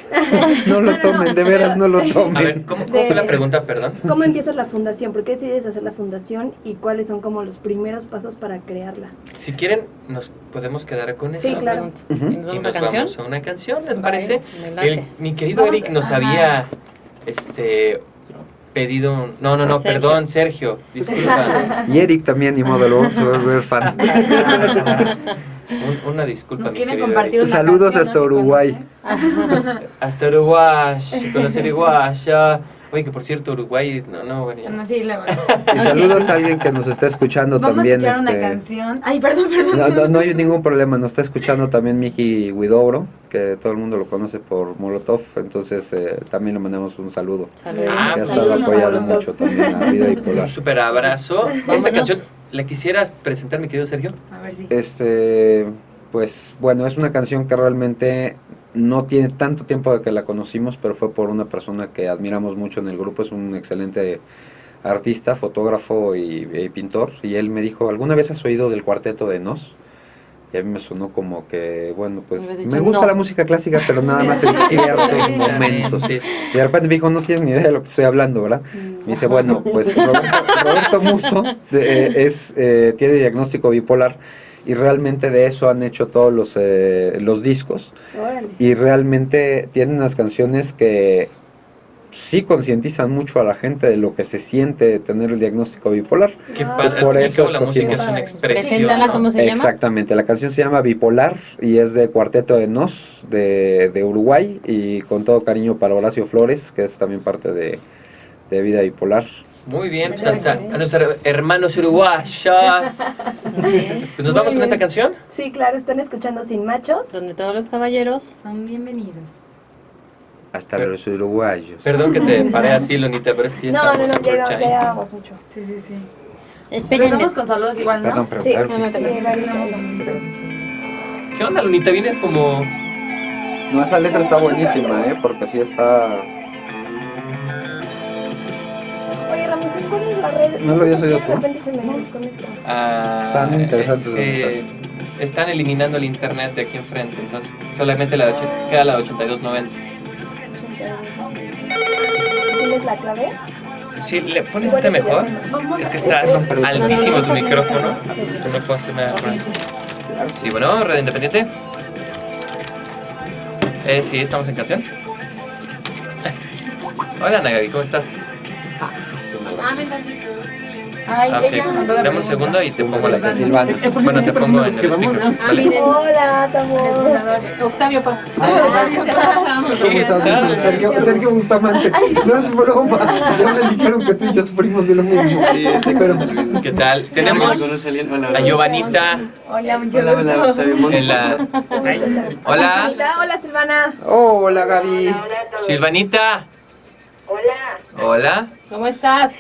No lo tomen, de veras no lo tomen. A ver, ¿cómo fue la pregunta, perdón? ¿Cómo empiezas la fundación? ¿Por qué decides hacer la fundación? ¿Y cuáles son como los primeros pasos para crearla? Si quieren, nos podemos quedar con eso. Sí, claro. Ujú. ¿Y Y nos vamos a nos canción? vamos a una canción, ¿les Vale, parece? Me late. Mi querido Vamos, Eric nos ajá. había pedido no, Sergio. perdón, Sergio, disculpa. Y Eric también, ni modo, luego se va a volver fan. Una disculpa, Nos mi quieren querido compartir Eric. una Saludos canción, hasta ¿no? que Uruguay. conocen. Hasta Uruguay, con los uruguayos. Oye, que por cierto, Uruguay, bueno, ya. No, sí, luego. Y saludos a alguien que nos está escuchando Vamos también. a escuchar una canción. Ay, perdón. No hay ningún problema, nos está escuchando también Miki Huidobro, que todo el mundo lo conoce por Molotov, entonces también le mandamos un saludo. Saludos. Ah, Que ha pues, estado saludos a apoyando Molotov. mucho también la vida bipolar. Un super abrazo. Esta Vámonos. canción, ¿la quisieras presentar, mi querido Sergio? A ver si. Pues bueno, es una canción que realmente no tiene tanto tiempo de que la conocimos, pero fue por una persona que admiramos mucho en el grupo, es un excelente artista, fotógrafo y pintor, y él me dijo, ¿alguna vez has oído del Cuarteto de Nos? Y a mí me sonó como que, bueno, pues Me hubieras me dicho gusta no. la música clásica, pero nada más en ciertos momentos. Sí. Y de repente me dijo, no tienes ni idea de lo que estoy hablando, ¿verdad? Me dice, bueno, pues Roberto Musso tiene diagnóstico bipolar y realmente de eso han hecho todos los discos Órale. y realmente tienen unas canciones que sí concientizan mucho a la gente de lo que se siente tener el diagnóstico bipolar. Qué Wow. padre, Pues por al fin y al eso cabo la música es escogimos. una expresión. Preséntala, ¿no? ¿cómo se llama? Exactamente, la canción se llama Bipolar y es de Cuarteto de Nos de Uruguay y con todo cariño para Horacio Flores, que es también parte de Vida Bipolar. Muy bien, pues hasta a nuestros hermanos uruguayos. Pues nos vamos con esta canción. Sí, claro, están escuchando Sin Machos. Donde todos los caballeros. Son bienvenidos. Hasta Pero- los uruguayos. Perdón que te paré así, Lonita, pero es que ya No, estamos super ya chai. llevábamos mucho. Sí. Pero Espérenme. estamos con saludos igual, ¿no? Perdón, pero Sí, claro, no, no te ¿Qué onda, Lonita? Vienes como... no, esa letra está buenísima, porque sí está... Oye, Ramón, ¿cuál es la red? ¿No lo sé habías por qué oído tú? De repente se me desconecta. Están interesantes están eliminando el internet de aquí enfrente, entonces solamente queda la de 8290. ¿Tienes la clave? Si le pones Igual este eso ya mejor, se- es que estás altísimo tu micrófono, no puedo hacer nada más. Sí, bueno, Radio Independiente. Sí, estamos en canción. Hola, Nagabi, ¿cómo estás? Ay, Ok, ella mandó la dame un pregunta. segundo y te pongo la Silvana. Bueno, te pongo en el speaker, Ah, ¿vale? miren. Hola, Tamor. Octavio Paz. ¿Cómo estás? Sergio Bustamante, no es broma. Ya me dijeron que tú y yo sufrimos de lo mismo. Sí, exacto. ¿Qué tal? Tenemos a Giovanita Hola, mucho gusto. en la... Hola, Hola, Silvana. Hola, Gaby. Silvanita. Hola, Hola. ¿Cómo estás?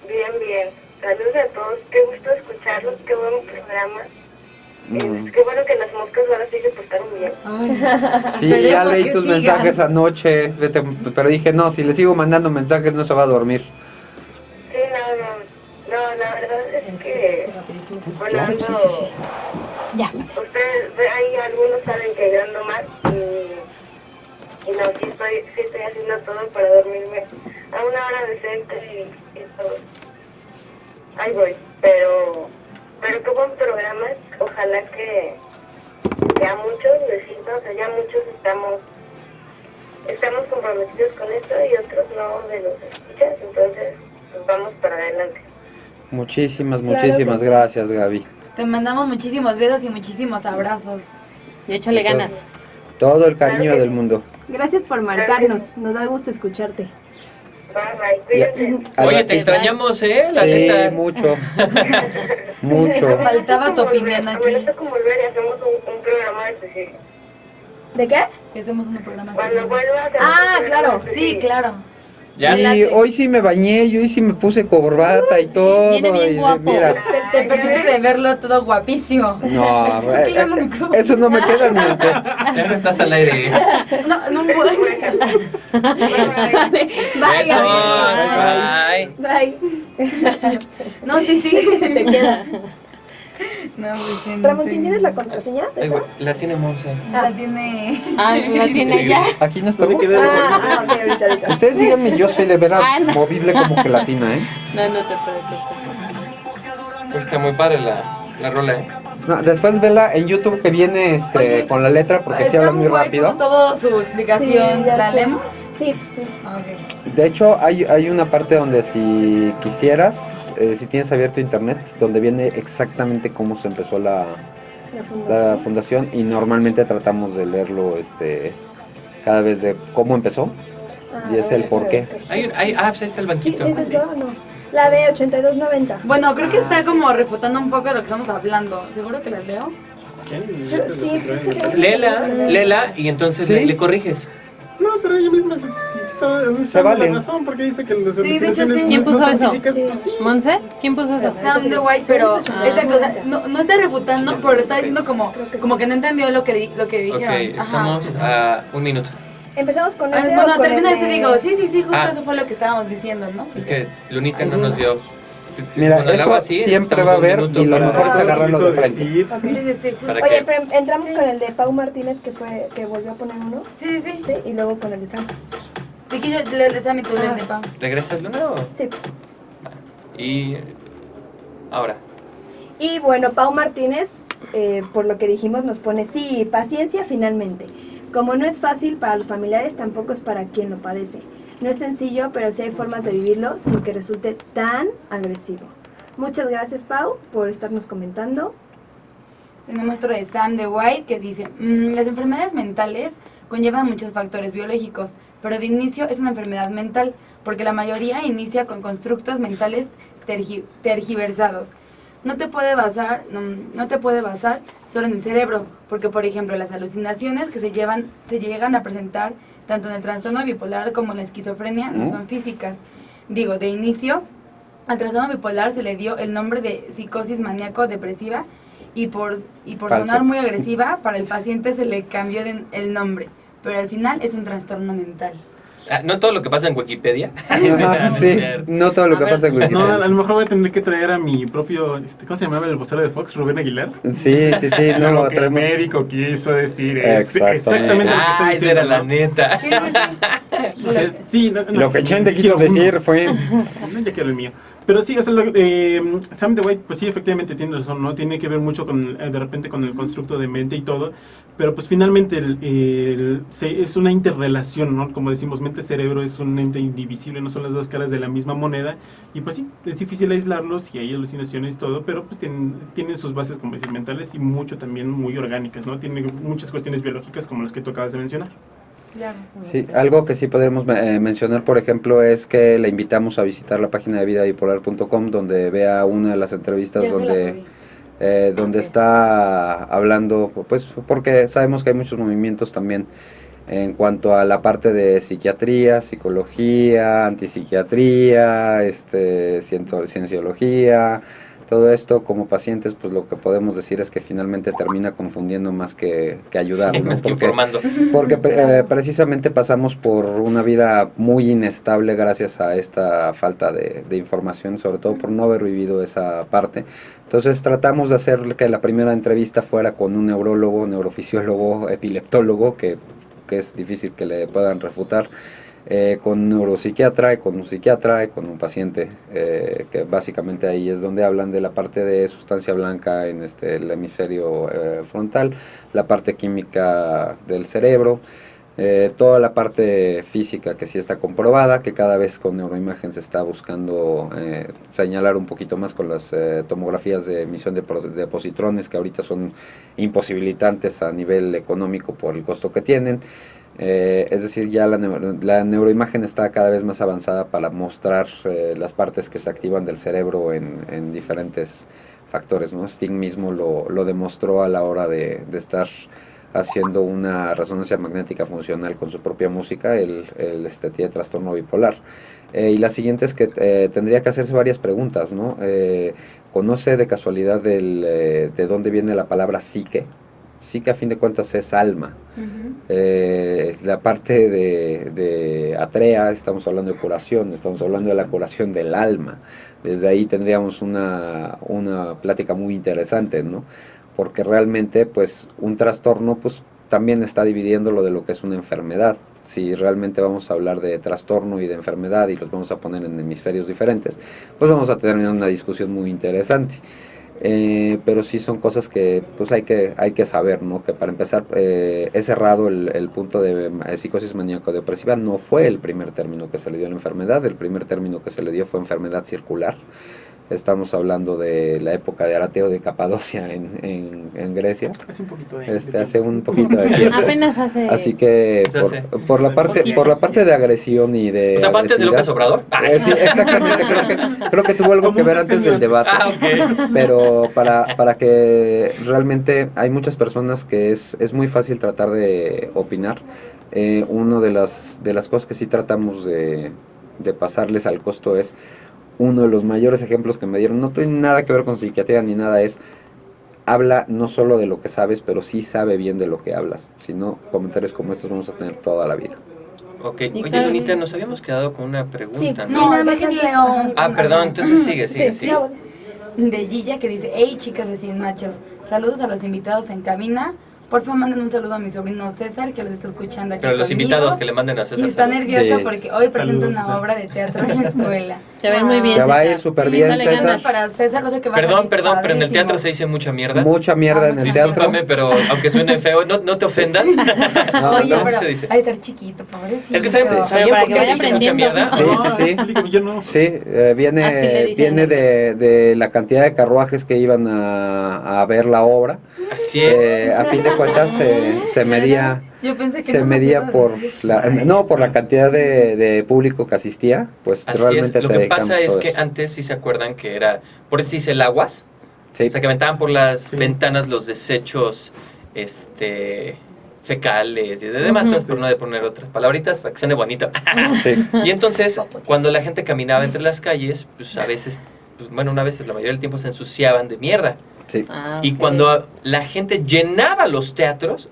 bien. Saludos a todos, qué gusto escucharlos, qué buen programa. Mm. Qué bueno que las moscas ahora sí se portaron bien. Sí, Esperemos ya leí que tus sigan. mensajes anoche, pero dije, no, si le sigo mandando mensajes no se va a dormir. Sí, no, la verdad es que volando, Ya. ustedes, hay algunos saben que yo ando mal y no, sí estoy haciendo todo para dormirme a una hora decente y todo. Ahí voy, pero qué buen programa, ojalá que a muchos les sirva, o sea, ya muchos estamos comprometidos con esto y otros no de los escuchas, entonces pues vamos para adelante. Muchísimas Claro que sí. gracias, Gaby. Te mandamos muchísimos besos y muchísimos abrazos. Y échale ganas. Todo el cariño del mundo. Gracias por marcarnos. Nos da gusto escucharte. Bye, cuídense. Oye, te extrañamos, la Sí, neta. mucho. Mucho. Faltaba tu opinión A aquí. mí me toca volver y hacemos un programa específico. ¿De qué? Que hacemos un programa. Cuando vuelva a hacer Ah, un programa claro, Sí, específico. claro. Ya Sí, hoy sí me bañé, yo hoy sí me puse corbata y todo. Viene bien y guapo. mira, Te perdiste de verlo todo guapísimo. no, Claro, no. eso no me queda ni ante. no estás al aire. No puedo. Besos. Vaya. Bye. Bye. No, sí, Se te queda. No, pues sí, no Ramón, sé. ¿tienes la contraseña de Ay, esa? güey, la tiene Monse. La tiene. Ah, la tiene ya. Aquí no Puede estoy. quedar Ok, ahorita. Ustedes díganme, yo soy de veras Ah, no. movible como gelatina, ¿eh? No te preocupes. Pues está muy padre la rola, ¿eh? No, después vela en YouTube que viene Oye, con la letra porque sí Está habla muy guay, rápido. puso todo su explicación. Sí, ya ¿La sé. leemos? Sí, pues sí. Ok. De hecho, hay una parte donde si quisieras, si tienes abierto internet, donde viene exactamente cómo se empezó la La fundación. fundación y normalmente tratamos de leerlo cada vez de cómo empezó. Y es el por qué. Pues ahí está el banquito. Sí, ¿es eso o no? La de 8290. Bueno, creo que está como refutando un poco de lo que estamos hablando. ¿Seguro que la leo? Sí, pues es que según- Léela y entonces ¿Sí? le corriges. No, pero ella misma se está vale. la razón porque dice que las Sí, de hecho, alucinaciones sí. ¿Quién no puso son eso? físicas, Sí. pues sí. ¿Monse? ¿Quién puso eso? Sound the White, pero Ah. esa cosa no está refutando, pero lo está diciendo como que no entendió lo que dijeron. Ok, Ajá. estamos a un minuto. Empezamos con ese. Bueno, o con termina el ese de- digo, sí, justo Ah. eso fue lo que estábamos diciendo, ¿no? Es que Lunita no nos vio. Mira, Cuando le hago eso así, siempre estamos va a un haber minuto y lo para- mejor es Ah, agarrarlo de frente. Decir, Ok. Sí, justo. Para Oye, que- pero entramos Sí. con el de Pau Martínez que volvió a poner uno. Sí. Sí, y luego con el de Sam. Sí, que yo le des a mi túnel de pan. ¿Regresas, Luna? o? Sí. Y ahora. Y bueno, Pau Martínez, por lo que dijimos, nos pone, sí, paciencia finalmente. Como no es fácil para los familiares, tampoco es para quien lo padece. No es sencillo, pero sí hay formas de vivirlo sin que resulte tan agresivo. Muchas gracias, Pau, por estarnos comentando. Tenemos otro de Sam de White que dice, las enfermedades mentales conllevan muchos factores biológicos, pero de inicio es una enfermedad mental, porque la mayoría inicia con constructos mentales tergiversados. No te puede basar solo en el cerebro, porque por ejemplo las alucinaciones que se llegan a presentar tanto en el trastorno bipolar como en la esquizofrenia no son físicas. Digo, de inicio, al trastorno bipolar se le dio el nombre de psicosis maníaco-depresiva y por Falso. sonar muy agresiva, para el paciente se le cambió el nombre, pero al final es un trastorno mental. Ah, no todo lo que pasa en Wikipedia. Ajá, sí, no todo lo A que ver. pasa en no, a Wikipedia. lo mejor voy a tener que traer a mi propio, ¿cómo se llamaba el vocero de Fox? Rubén Aguilar. Sí, no, Lo que el traemos. médico quiso decir es Exactamente. exactamente lo que está Ah, esa diciendo. era la ¿no? neta. Sí. O sea, sí, no, Lo que Chente quiso quiero uno. decir fue. No, ya quiero el mío. Pero sí, o sea, Sam de White, pues sí, efectivamente tiene razón, ¿no? Tiene que ver mucho con, de repente, con el constructo de mente y todo. Pero pues finalmente es una interrelación, ¿no? Como decimos, mente-cerebro es un ente indivisible, no son las dos caras de la misma moneda. Y pues sí, es difícil aislarlos y hay alucinaciones y todo, pero pues tienen sus bases, como decir, mentales y mucho también muy orgánicas, ¿no? Tienen muchas cuestiones biológicas como las que tú acabas de mencionar. Claro. Sí, algo que sí podemos mencionar, por ejemplo, es que le invitamos a visitar la página de vidabipolar.com donde vea una de las entrevistas Ya se la donde subí. donde Ok. está hablando, pues porque sabemos que hay muchos movimientos también en cuanto a la parte de psiquiatría, psicología, antipsiquiatría, cienciología, todo esto como pacientes, pues lo que podemos decir es que finalmente termina confundiendo más que ayudar, Sí, ¿no? más que Porque- informando. porque precisamente pasamos por una vida muy inestable gracias a esta falta de información, sobre todo por no haber vivido esa parte. Entonces tratamos de hacer que la primera entrevista fuera con un neurólogo, neurofisiólogo, epileptólogo, que es difícil que le puedan refutar, con un neuropsiquiatra y con un psiquiatra y con un paciente, que básicamente ahí es donde hablan de la parte de sustancia blanca en el hemisferio frontal, la parte química del cerebro, toda la parte física que sí está comprobada, que cada vez con neuroimagen se está buscando señalar un poquito más con las tomografías de emisión de positrones, que ahorita son imposibilitantes a nivel económico por el costo que tienen. Es decir, ya la neuroimagen está cada vez más avanzada para mostrar las partes que se activan del cerebro en diferentes factores, ¿no? Sting mismo lo demostró a la hora de estar haciendo una resonancia magnética funcional con su propia música, él tiene trastorno bipolar. Y la siguiente es que tendría que hacerse varias preguntas, ¿no? ¿Conoce de casualidad de dónde viene la palabra psique? Psique a fin de cuentas es alma. La parte de Atrea, estamos hablando de curación, estamos hablando de la curación del alma. Desde ahí tendríamos una plática muy interesante, ¿no? Porque realmente, pues, un trastorno, pues, también está dividiendo de lo que es una enfermedad. Si realmente vamos a hablar de trastorno y de enfermedad y los vamos a poner en hemisferios diferentes, pues vamos a tener una discusión muy interesante. Pero sí son cosas que pues hay que saber, ¿no? Que para empezar es errado el punto de psicosis maníaco-depresiva. No fue el primer término que se le dio a la enfermedad. El primer término que se le dio fue enfermedad circular. Estamos hablando de la época de Arateo de Capadocia en Grecia. Hace un poquito de Hace un poquito de tiempo. Apenas hace. Así que por la parte de agresión y de... O sea, ¿fue antes de López Obrador? Sí, exactamente, creo que tuvo algo que ver antes del debate. Ok. Pero para que realmente hay muchas personas que es muy fácil tratar de opinar. Una de las cosas que sí tratamos de pasarles al costo es, uno de los mayores ejemplos que me dieron, no tiene nada que ver con psiquiatría ni nada, habla no solo de lo que sabes, pero sí sabe bien de lo que hablas. Si no, comentarios como estos vamos a tener toda la vida. Ok, Y oye, claro. Lunita, nos habíamos quedado con una pregunta, Sí, ¿no? No, nada más déjenle antes. un- Ah, perdón, entonces sigue. Sí, ya vos. De Gilla que dice: hey chicas de Cien Machos, saludos a los invitados en cabina. Porfa, manden un saludo a mi sobrino César, que los está escuchando aquí Pero los conmigo. invitados que le manden a Y César. está saludos. nervioso Sí. porque hoy presenta Saludos, una César. obra de teatro en la escuela. Te va a ir muy bien. Te va a ir César. súper Sí, bien, dale César. ganas para César, no sé qué va a Perdón, salir pero en el padrísimo. teatro se dice mucha mierda. Mucha mierda en el teatro. Discúlpame, pero aunque suene feo, no te ofendas. No, Oye, no. pero se dice. hay que estar chiquito, pobrecito. Es que ¿saben Pero ¿sabían para por que qué se vaya dice mucha aprendiendo. mierda? Sí, sí, sí. Explícame, yo no. Sí, Así le viene dicen de la cantidad de carruajes que iban a ver la obra. Así es. A fin de cuentas se medía Yo pensé que se no me medía ibas a por decir. por la cantidad de público que asistía, pues Así realmente es. Lo te que dedicamos pasa es todo que eso. antes, si se acuerdan, que era, por eso se dice el aguas, Sí, o sea, que aventaban por las Sí. ventanas los desechos, fecales y de demás Ujú. cosas, por no de poner otras palabritas, para que suene bonito. sí. Y entonces, cuando la gente caminaba entre las calles, pues a veces, pues, bueno, una vez, la mayoría del tiempo se ensuciaban de mierda. Sí. Ah, Y ok. cuando la gente llenaba los teatros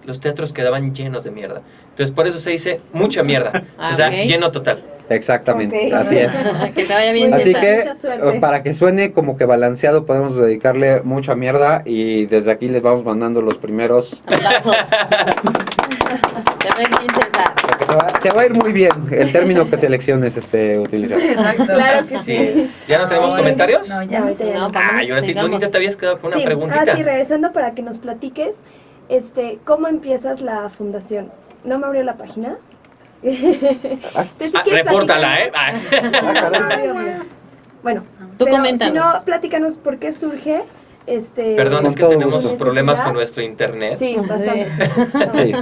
quedaban llenos de mierda. Entonces, por eso se dice mucha mierda. Ah, O sea, ok. lleno total. Exactamente, Ok. así es. Que te vaya bien. Muy Así bien, César. que mucha suerte. para que suene como que balanceado podemos dedicarle mucha mierda y desde aquí les vamos mandando los primeros. Aplausos. Te va a ir bien, César. Porque te va a ir muy bien el término que selecciones utilizar. Exacto. Claro que Así sí. es. ¿Ya no tenemos Ay, comentarios? No, Ya, ya no. ahorita ya No, no. vamos, Ah, y ahora sí, sigamos. Lunita, te habías quedado con una Sí, preguntita. sí, regresando para que nos platiques, ¿cómo empiezas la fundación? ¿No me abrió la página? Entonces, si quieres Repórtala, ¿eh? platicarnos- Ah, caray. No abrió, mira. Bueno, Tú pero coméntanos. si no, platícanos por qué surge Perdón, Con es que todo tenemos gusto. problemas necesidad. con nuestro internet. Sí, bastante. Sí.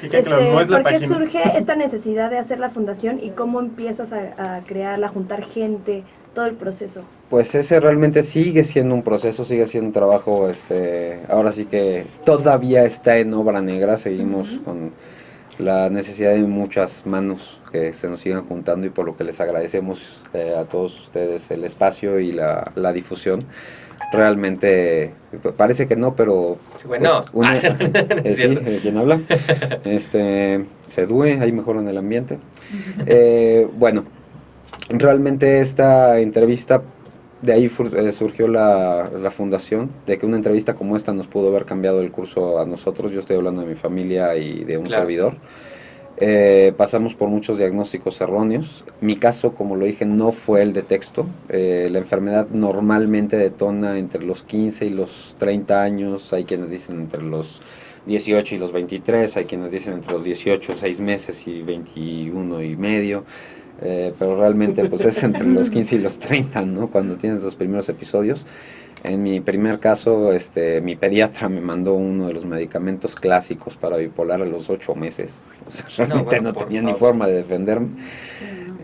Que quede claro, no es la ¿Por qué página. surge esta necesidad de hacer la fundación y cómo empiezas a crearla, a juntar gente, todo el proceso? Pues ese realmente sigue siendo un proceso, sigue siendo un trabajo, ahora sí que todavía está en obra negra, seguimos con la necesidad de muchas manos que se nos sigan juntando y por lo que les agradecemos a todos ustedes el espacio y la difusión. Realmente parece que no, pero Bueno, pues, no es sí, cierto. ¿quién habla? Se due, ahí mejor en el ambiente. Bueno, realmente esta entrevista, de ahí surgió la fundación, de que una entrevista como esta nos pudo haber cambiado el curso a nosotros. Yo estoy hablando de mi familia y de un Claro. servidor. Pasamos por muchos diagnósticos erróneos. Mi caso, como lo dije, no fue el de texto. La enfermedad normalmente detona entre los 15 y los 30 años. Hay quienes dicen entre los 18 y los 23, hay quienes dicen entre los 18, 6 meses y 21 y medio. Pero realmente pues es entre los 15 y los 30, ¿no? Cuando tienes los primeros episodios. En mi primer caso, mi pediatra me mandó uno de los medicamentos clásicos para bipolar a los 8 meses. O sea, realmente bueno, no por tenía ni favor. forma de defenderme.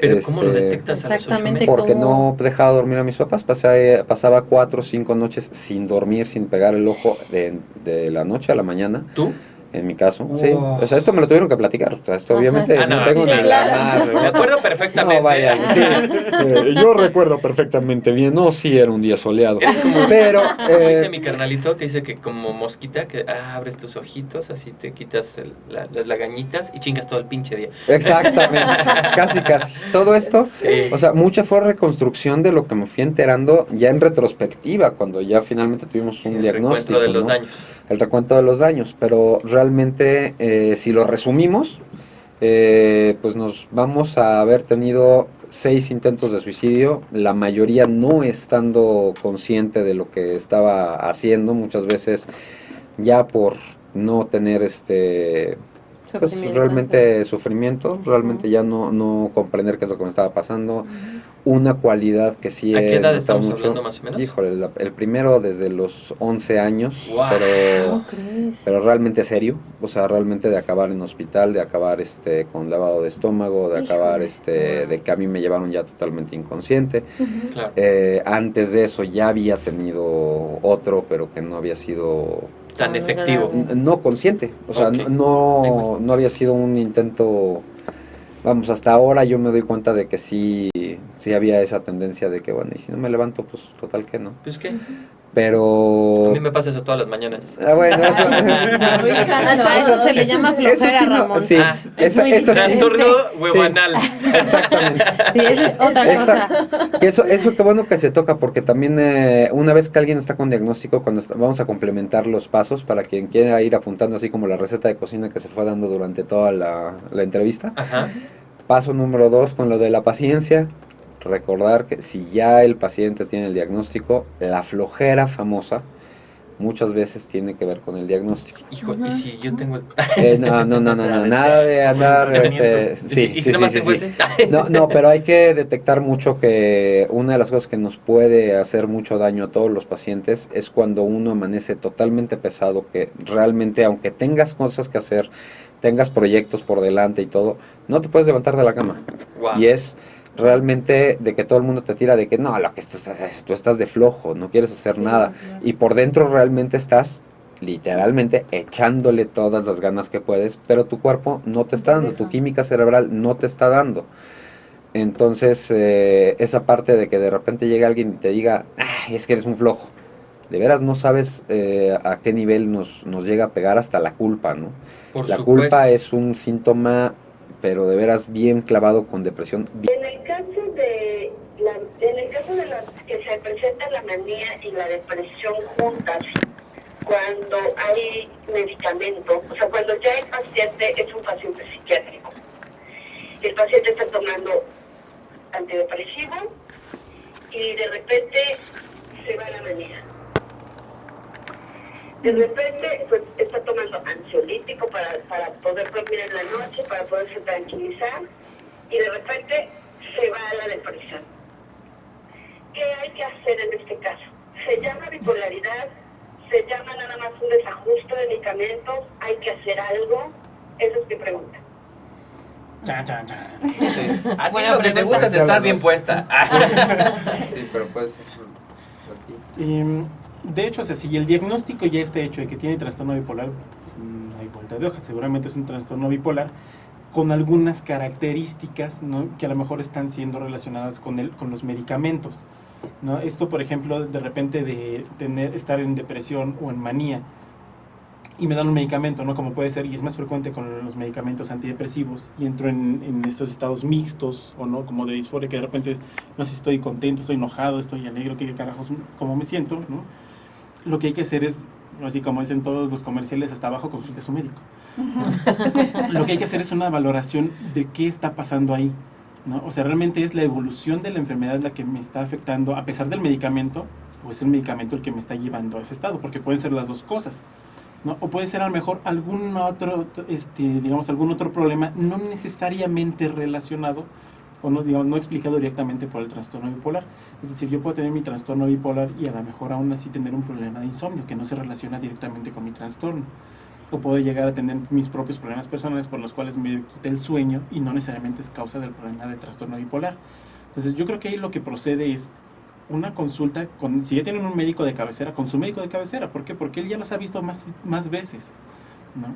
Pero ¿cómo lo Este, detectas a los 8 Exactamente. meses? Porque ¿Cómo? no dejaba dormir a mis papás. Pasaba 4 o 5 noches sin dormir, sin pegar el ojo de la noche a la mañana. ¿Tú? en mi caso. Sí, o sea, esto me lo tuvieron que platicar. O sea, esto Ajá, obviamente sí. Ah, no, no tengo sí, ni claro. la más. Me acuerdo perfectamente. No, vaya, sí. Yo recuerdo perfectamente bien. No, sí, era un día soleado. Eres como, Pero, como dice mi carnalito, que dice que como mosquita, que abres tus ojitos, así te quitas las lagañitas y chingas todo el pinche día. exactamente, casi, casi. Todo esto, Sí. o sea, mucha fue reconstrucción de lo que me fui enterando ya en retrospectiva, cuando ya finalmente tuvimos Sí, un el diagnóstico, recuento de los ¿no? daños. El recuento de los daños, pero realmente, si lo resumimos, pues nos vamos a haber tenido 6 intentos de suicidio, la mayoría no estando consciente de lo que estaba haciendo, muchas veces ya por no tener pues Sufrimiento, realmente sufrimiento, realmente Ujú. ya no comprender qué es lo que me estaba pasando. Una cualidad que sí ¿A qué he edad notado estamos mucho, hablando más o menos? híjole, el primero desde los 11 años, ¡Guau! ¿Cómo crees? pero realmente serio, o sea, realmente de acabar en hospital, de acabar con lavado de estómago, de acabar de que a mí me llevaron ya totalmente inconsciente. Claro. Antes de eso ya había tenido otro, pero que no había sido Tan efectivo. no consciente, o sea, Ok. no había sido un intento, vamos, hasta ahora yo me doy cuenta de que sí había esa tendencia de que, bueno, y si no me levanto, pues total que no. Pues qué. Pero... A mí me pasa eso todas las mañanas. bueno, eso... A eso se le llama Eso flojera, sí, no, Ramón. sí, Ah, es muy eso sí. Trastorno Sí, huevanal. exactamente. Sí, esa es otra cosa. Y eso qué bueno que se toca, porque también una vez que alguien está con diagnóstico, vamos a complementar los pasos para quien quiera ir apuntando, así como la receta de cocina que se fue dando durante toda la entrevista. Ajá. Paso número 2, con lo de la paciencia, recordar que si ya el paciente tiene el diagnóstico, la flojera famosa muchas veces tiene que ver con el diagnóstico. Hijo, ¿y si yo tengo el... No, nada de andar, sí, ¿Y si nada más tengo sí. ese? No, pero hay que detectar mucho que una de las cosas que nos puede hacer mucho daño a todos los pacientes es cuando uno amanece totalmente pesado, que realmente aunque tengas cosas que hacer, tengas proyectos por delante y todo, no te puedes levantar de la cama. Wow. Y es realmente de que todo el mundo te tira de que no, lo que tú estás de flojo, no quieres hacer nada. Y por dentro realmente estás literalmente echándole todas las ganas que puedes, pero tu cuerpo no te está dando, tu química cerebral no te está dando. Entonces, esa parte de que de repente llega alguien y te diga, es que eres un flojo, de veras no sabes a qué nivel nos llega a pegar hasta la culpa, ¿no? Por La supuesto. culpa es un síntoma, pero de veras bien clavado con depresión. En el caso de las que se presenta la manía y la depresión juntas, cuando hay medicamento, o sea, cuando ya el paciente es un paciente psiquiátrico, el paciente está tomando antidepresivo y de repente se va la manía. De repente pues, está tomando ansiolítico para poder dormir en la noche, para poderse tranquilizar, y de repente se va a la depresión. ¿Qué hay que hacer en este caso? Se llama bipolaridad, se llama nada más un desajuste de medicamentos, hay que hacer algo. Esa es mi pregunta. Chan, chan, chan. Sí. A ti Buena lo que te pregunta. gusta es estar bien puesta. Sí, pero pues... De hecho, o sea, si el diagnóstico ya está hecho de que tiene trastorno bipolar, pues, no hay vuelta de hoja. Seguramente es un trastorno bipolar con algunas características, ¿no?, que a lo mejor están siendo relacionadas con los medicamentos, ¿no? Esto, por ejemplo, de repente de estar en depresión o en manía y me dan un medicamento, ¿no?, como puede ser, y es más frecuente con los medicamentos antidepresivos, y entro en estos estados mixtos, o no, como de disforia, que de repente no sé si estoy contento, estoy enojado, estoy alegre, qué carajos, cómo me siento, ¿no? Lo que hay que hacer es, así como dicen todos los comerciales, hasta abajo consulte a su médico. Lo que hay que hacer es una valoración de qué está pasando ahí, ¿no? O sea, realmente es la evolución de la enfermedad la que me está afectando a pesar del medicamento, o es el medicamento el que me está llevando a ese estado, porque pueden ser las dos cosas, ¿no? O puede ser a lo mejor algún otro, digamos, algún otro problema no necesariamente relacionado o no, digamos, no explicado directamente por el trastorno bipolar. Es decir, yo puedo tener mi trastorno bipolar y a lo mejor aún así tener un problema de insomnio que no se relaciona directamente con mi trastorno. O puedo llegar a tener mis propios problemas personales por los cuales me quita el sueño y no necesariamente es causa del problema del trastorno bipolar. Entonces yo creo que ahí lo que procede es una consulta si ya tienen un médico de cabecera, con su médico de cabecera. ¿Por qué? Porque él ya los ha visto más veces, ¿no?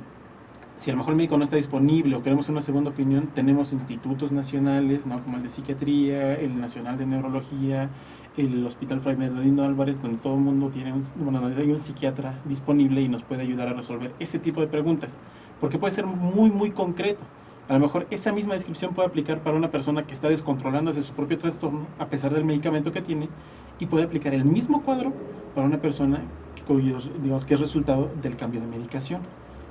Si a lo mejor el médico no está disponible o queremos una segunda opinión, tenemos institutos nacionales, ¿no? Como el de psiquiatría, el nacional de neurología, el Hospital Fray Bernardino Álvarez, donde todo el mundo tiene donde hay un psiquiatra disponible y nos puede ayudar a resolver ese tipo de preguntas, porque puede ser muy, muy concreto. A lo mejor esa misma descripción puede aplicar para una persona que está descontrolándose su propio trastorno a pesar del medicamento que tiene, y puede aplicar el mismo cuadro para una persona digamos, que es resultado del cambio de medicación.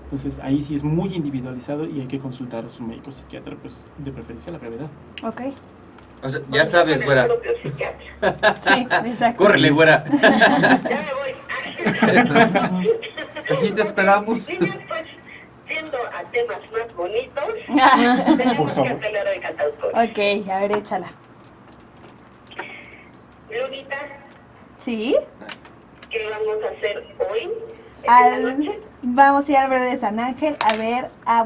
Entonces ahí sí es muy individualizado y hay que consultar a su médico psiquiatra, pues de preferencia a la brevedad. Ok. O sea, ya sabes, güera. El propio psiquiatra. Sí, exacto. Córrele, güera. Ya me voy. Aquí te esperamos. Niños, pues, yendo a temas más bonitos, tenemos Por favor. cartelera de cantautor. Ok, a ver, échala. Lunita, ¿Sí? ¿qué vamos a hacer hoy? ¿En la noche? Vamos a ir al breve de San Ángel a ver a